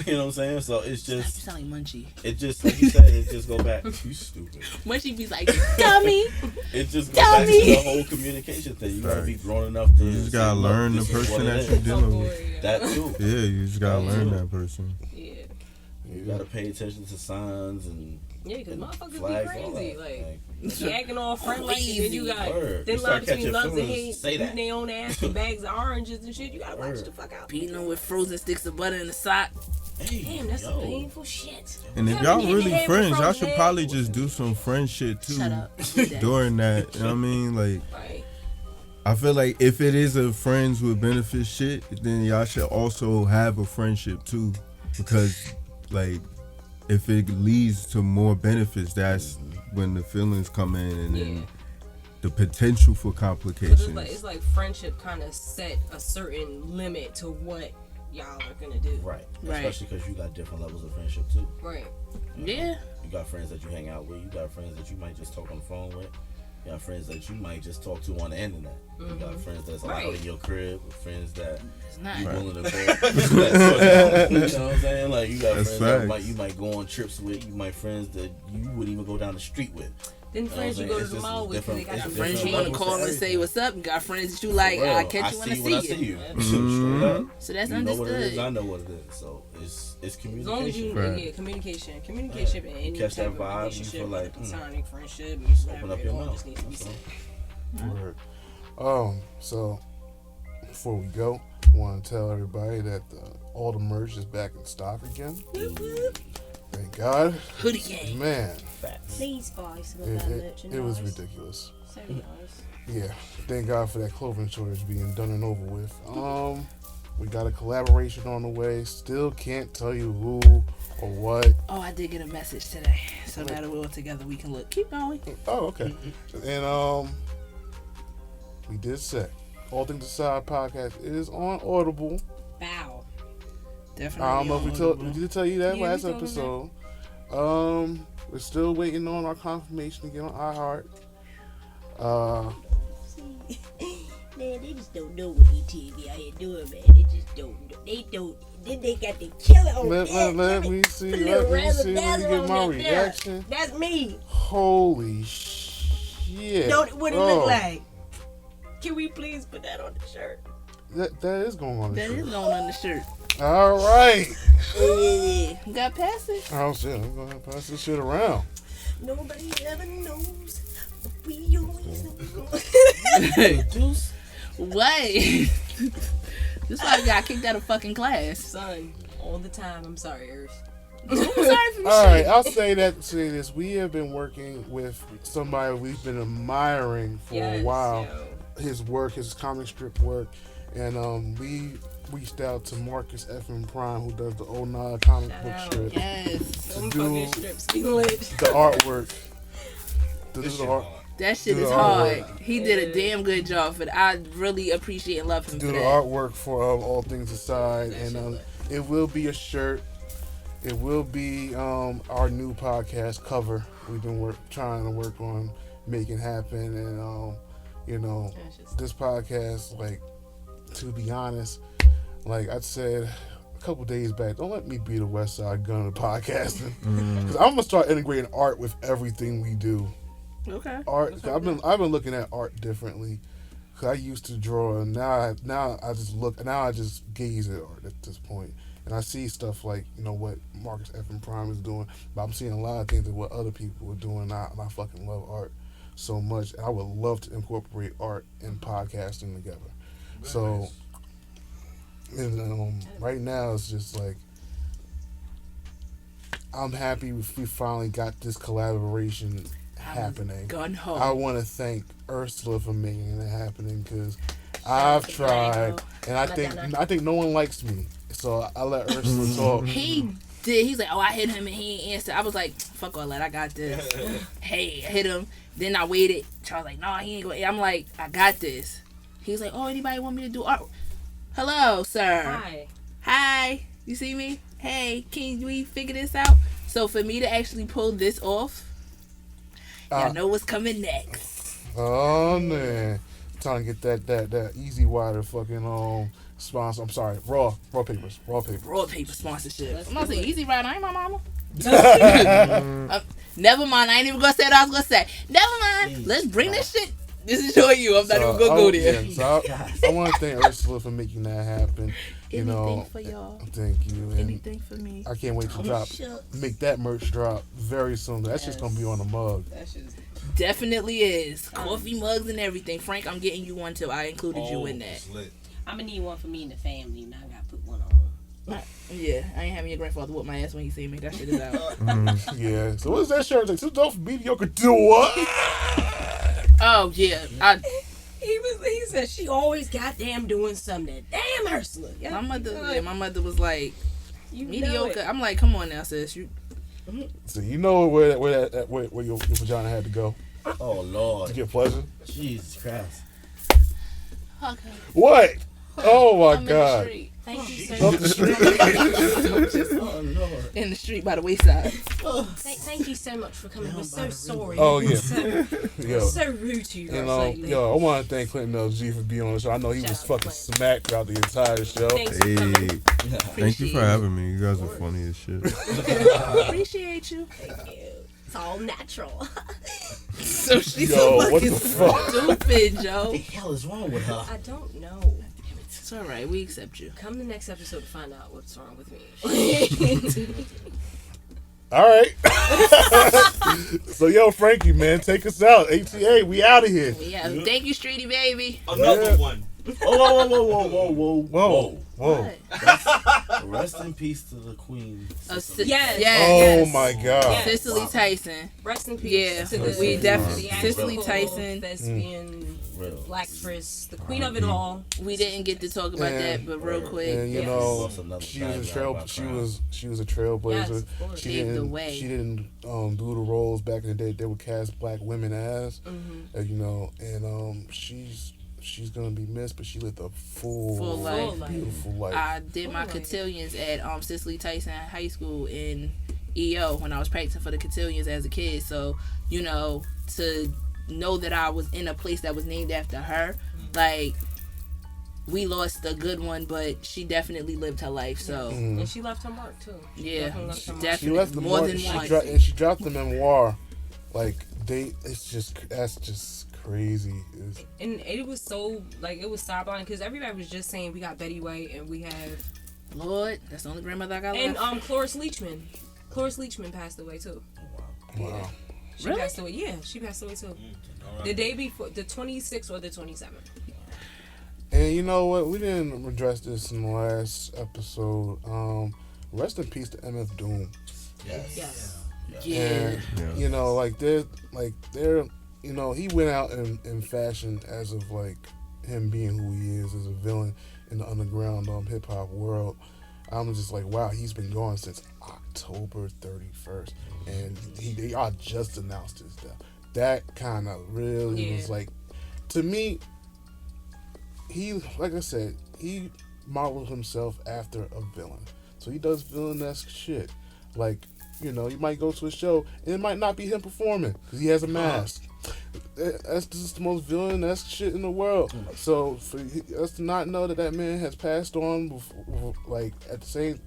You know what I'm saying? So it's You just, sound like Munchie. it just, like you said, it just go back. You stupid. Munchie be like, dummy. It just goes back to Dummy. the whole communication thing. You gotta be grown enough to. You just say, gotta look, learn the this is what person it that is. you're dealing with. Boy, That too. Yeah, you just gotta Yeah. learn that person. yeah. You gotta pay attention to signs and. Yeah, because and motherfuckers flags, be all crazy. that. Like, you acting all friendly, and then you Crazy. got Word. thin You start line between catching loves and feelings, hate, say that. eating their own ass for bags of oranges and shit. You gotta watch Word. the fuck out. Beating them with frozen sticks of butter in the sock. Hey, Damn, that's yo. some painful shit. And if Yeah, y'all man, really yeah, friends, y'all frozen should egg. probably just do some friend shit too Shut up. during that. You know what I mean? Like, Right. I feel like if it is a friends with benefits shit, then y'all should also have a friendship too, because like if it leads to more benefits, that's when the feelings come in, and Yeah. then the potential for But complications. it's like friendship kind of set a certain limit to what y'all are gonna do. Right. Right. Especially because you got different levels of friendship too. Right. Yeah. You got friends that you hang out with. You got friends that you might just talk on the phone with. You got friends that you might just talk to on the internet. You got friends that's allowed Right. in your crib. Friends that It's not. you willing to go. You know what I'm saying? Like you got That's friends that facts. you might go on trips with. You might friends that you wouldn't even go down the street with. Then friends you saying? go to It's the just mall with because they different- got it's some Friends you different want to levels call to and say everything. what's up. You got friends that you like, For real. I'll catch you when I when I see see you. you. Yeah. Straight up. So that's You know what it is. understood. I know what it is. So it's As communication. long as you Right. yeah, communication in any Catch that type of vibe, you relationship, feel like, platonic friendship, Open up it your all mouth. just needs to be That's said. all. So before we go, I want to tell everybody that all the merch is back in stock again. Thank God. Hoodie gang. Man, Please buy some of that merchandise. it was ridiculous. So nice. Yeah, thank God for that clothing shortage being done and over with. We got a collaboration on the way. Still can't tell you who or what. Oh, I did get a message today. So now that we're all together, we can look. Keep going. Oh, okay. And we did say All Things Aside podcast is on Audible. Bow. Definitely. I don't know if we did tell you that Yeah, last we told episode. We're still waiting on our confirmation to get on iHeart. See, man, they just don't know what ETV out here doing, man. They just don't know. They don't. Then they got the killer on Let me see. Let me see. Let me get my reaction. That's me. Holy shit. What it look like? Can we please put that on the shirt? That is going on the That shirt. is going on the shirt. All right. You got past it. Oh shit, I'm gonna pass this shit around. Nobody ever knows. But we always know. Deuce. What? This why I got kicked out of fucking class. Son, all the time. I'm sorry, Earth. I'm sorry for the All right, shit. I'll say this. We have been working with somebody we've been admiring for a while. Yo. His work, his comic strip work, and we reached out to Marcus F. Prime, who does the OH NAH comic Shout book out. strip, Yes. Them do fucking strips be lit. the artwork. To do This the shit art, hard. That shit Do is the hard. artwork. He did a damn good job for that. I really appreciate and love him do for the that. artwork for All Things Aside, That and shit lit. it will be a shirt. It will be our new podcast cover. We've been trying to work on making happen, and That's just- this podcast, like, to be honest, like I said a couple days back, don't let me be the West Side Gun of podcasting, because I'm gonna start integrating art with everything we do. Okay. Art, 'cause I've been looking at art differently. Cause I used to draw, and now I just look. Now I just gaze at art at this point, and I see stuff like what Marcus F. Prime is doing. But I'm seeing a lot of things of what other people are doing. And I fucking love art so much. And I would love to incorporate art and podcasting together. So, and, right now it's just like I'm happy we finally got this collaboration happening. Gun ho. I want to thank Ursula for making it happening, because I've tried, and I think no one likes me, so I let Ursula talk. He did. He's like, oh, I hit him and he ain't answer. I was like, fuck all that. I got this. Hey, I hit him. Then I waited. Charles like, no, he ain't going. I'm like, I got this. He's like, oh, anybody want me to do art? Hello, sir. Hi. Hi. You see me? Hey, can we figure this out? So for me to actually pull this off, y'all know what's coming next. Oh man, trying to get that Easy Wider fucking sponsor. I'm sorry, raw papers. Raw paper sponsorship. I'm not saying easy right. I ain't my mama. Never mind. I ain't even gonna say what I was gonna say. Never mind. Let's bring this shit. This is for you. I'm not even gonna go there. Yeah, so I want to thank Ursula for making that happen. Anything for y'all. Thank you. And Anything for me. I can't wait to Shucks. make that merch drop very soon. That's just gonna be on the mug. That shit's Definitely is. Coffee mugs and everything. Frank, I'm getting you one too. I included you in that. It's lit. I'm gonna need one for me and the family. Now I gotta put one on. Yeah, I ain't having your grandfather whoop my ass when he see me. That shit is out. Yeah. So what's that shirt? Like, so don't mediocre do what? Oh yeah, He said she always goddamn doing something. Damn Ursula. Yeah, my mother was like you know mediocre. it. I'm like, come on now, sis. You So you know where your vagina had to go Oh to Lord. get pleasure? Jesus Christ. okay. What? Oh my I'm in the God! street. Thank you Up so the street. Oh Lord. In the street by the wayside. Thank you so much for coming. We're so sorry. Oh yeah. So, Yo. So rude to you. lately. Yo, I want to thank Clinton LG for being on the show. I know he was Shout out fucking to smacked throughout the entire show. Thanks for Hey, coming. thank you for having me. You guys are funny as shit. Appreciate you. thank you. It's all natural. So she's Yo, so what fucking the fuck? stupid, What Joe. the hell is wrong with her? I don't know. It's alright, we accept you. Come the next episode to find out what's wrong with me. All right. So, yo, Frankie, man, take us out. ATA, we out of here. Yeah. Thank you, Streety baby. Another one. Whoa. What? Rest in peace to the queen. Yes. Oh, my God. Yes. Cicely Tyson. Rest in peace. Yeah, to the we definitely theatrical, Cicely Tyson. Thespian, Real. blacktress, the queen of it all. We didn't get to talk about that, but real quick, And you Yes. know, Lost another she was a background she was a trailblazer. Yes, of course. She Paved the didn't way. she didn't do the roles back in the day they would cast black women as. You know, and she's gonna be missed, but she lived a full life. beautiful life. I did my cotillions at Cicely Tyson High School in EO when I was practicing for the cotillions as a kid. So, you know, to know that I was in a place that was named after her, like, we lost a good one, but she definitely lived her life. So, And she left her mark too. yeah, Definitely She left the more mark, than one. and she dropped the memoir. Like that's just crazy. And it was so, like, it was sideline because everybody was just saying we got Betty White and we have Lord, that's the only grandmother I got and left. Cloris Leachman. Cloris Leachman passed away too. Wow. She Really? passed away. Yeah, she passed away too. The day before, the 26th or the 27th. And you know what? We didn't address this in the last episode. Rest in peace to MF Doom. Yes. Yeah. And you know, they're, you know, he went out in fashion as of like him being who he is as a villain in the underground hip hop world. I'm just like, wow, he's been gone since October 31st, and they all just announced his death. That kind of really was like, to me, he, like I said, he modeled himself after a villain. So he does villain-esque shit. Like, you know, you might go to a show and it might not be him performing because he has a mask. That's just the most villain-esque shit in the world. So for us to not know that man has passed on, before, like, at the same,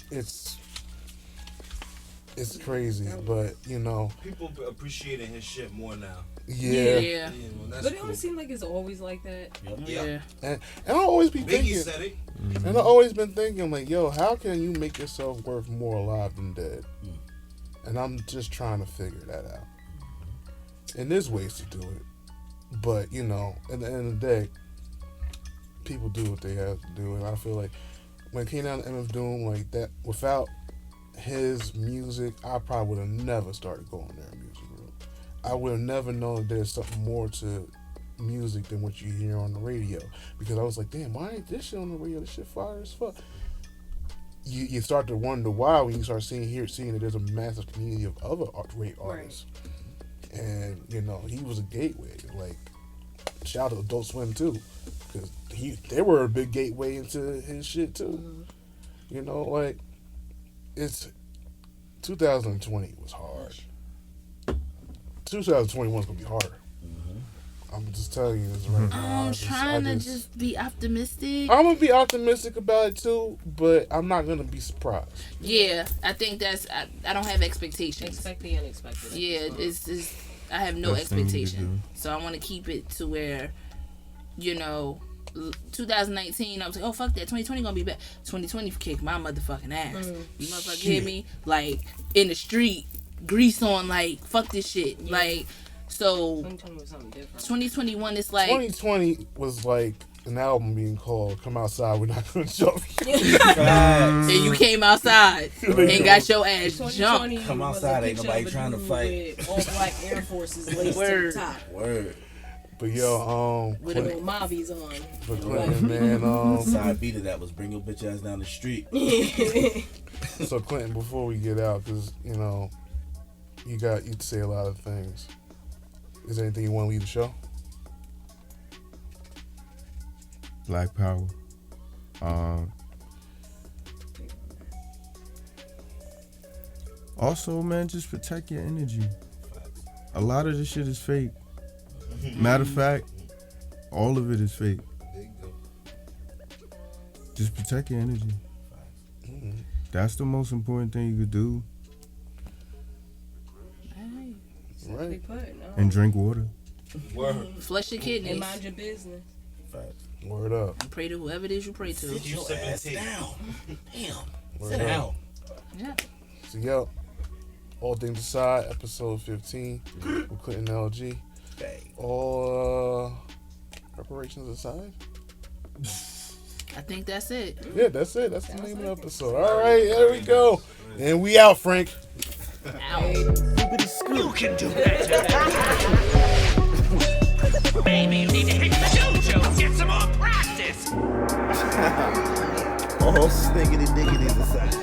it's crazy. But, you know, People appreciating his shit more now. Yeah. That's But it cool. don't seem like it's always like that. Yeah. and I always be Biggie thinking, said it. and I've always been thinking, like, yo, how can you make yourself worth more alive than dead? And I'm just trying to figure that out. And there's ways to do it. But, you know, at the end of the day, people do what they have to do. And I feel like when it came down to MF Doom, like that, without his music, I probably would have never started going there in music room. I would have never known that there's something more to music than what you hear on the radio. Because I was like, damn, why ain't this shit on the radio? This shit fire as fuck. You start to wonder why when you start seeing that there's a massive community of other great artists. And, you know, he was a gateway. Like, shout out to Adult Swim, too. Because they were a big gateway into his shit, too. You know, like, it's 2020 was hard. 2021 is going to be harder. I'm just telling you this right now. I'm trying to just be optimistic. I'm going to be optimistic about it, too, but I'm not going to be surprised. Yeah, I think that's, I don't have expectations. Expect the unexpected. Yeah, it's I have no Best thing you could expectation. So I want to keep it to where, you know, 2019, I was like, oh, fuck that. 2020 going to be bad. 2020 kicked my motherfucking ass. You motherfucker hear me? Like, in the street, grease on, like, fuck this shit. Yeah. Like, so 2020 was something different. 2021 is like, 2020 was like an album being called "Come Outside, We're Not Gonna Jump." and you came outside and got your ass jumped. 2020 Come was outside, a ain't picture nobody of a trying to dude fight. with all black Air Forces laced to Word. the top Word. But yo, With with a little Mavi's on. for Clinton, man, Side beat of that was bring your bitch ass down the street. so Clinton, before we get out, because you know, you say a lot of things. Is there anything you want to leave the show? Black Power. Also, man, just protect your energy. A lot of this shit is fake. Matter of fact, all of it is fake. There you go. Just protect your energy. That's the most important thing you could do. Right. They put, no. And drink water. Word. Flush your And kidneys. mind your business. Facts. Word up. And pray to whoever it is you pray to. You sipping tea. Damn. Word Sit up. down. Yeah. So yo, All Things Aside, episode 15 with Clinton LG. Bang. All Reparations Aside? I think that's it. Yeah, that's it. That's the name of the episode. All right, there we go. And we out, Frank. You can do better. Baby, you need to hit the dojo. Get some more practice. All sniggity diggities aside.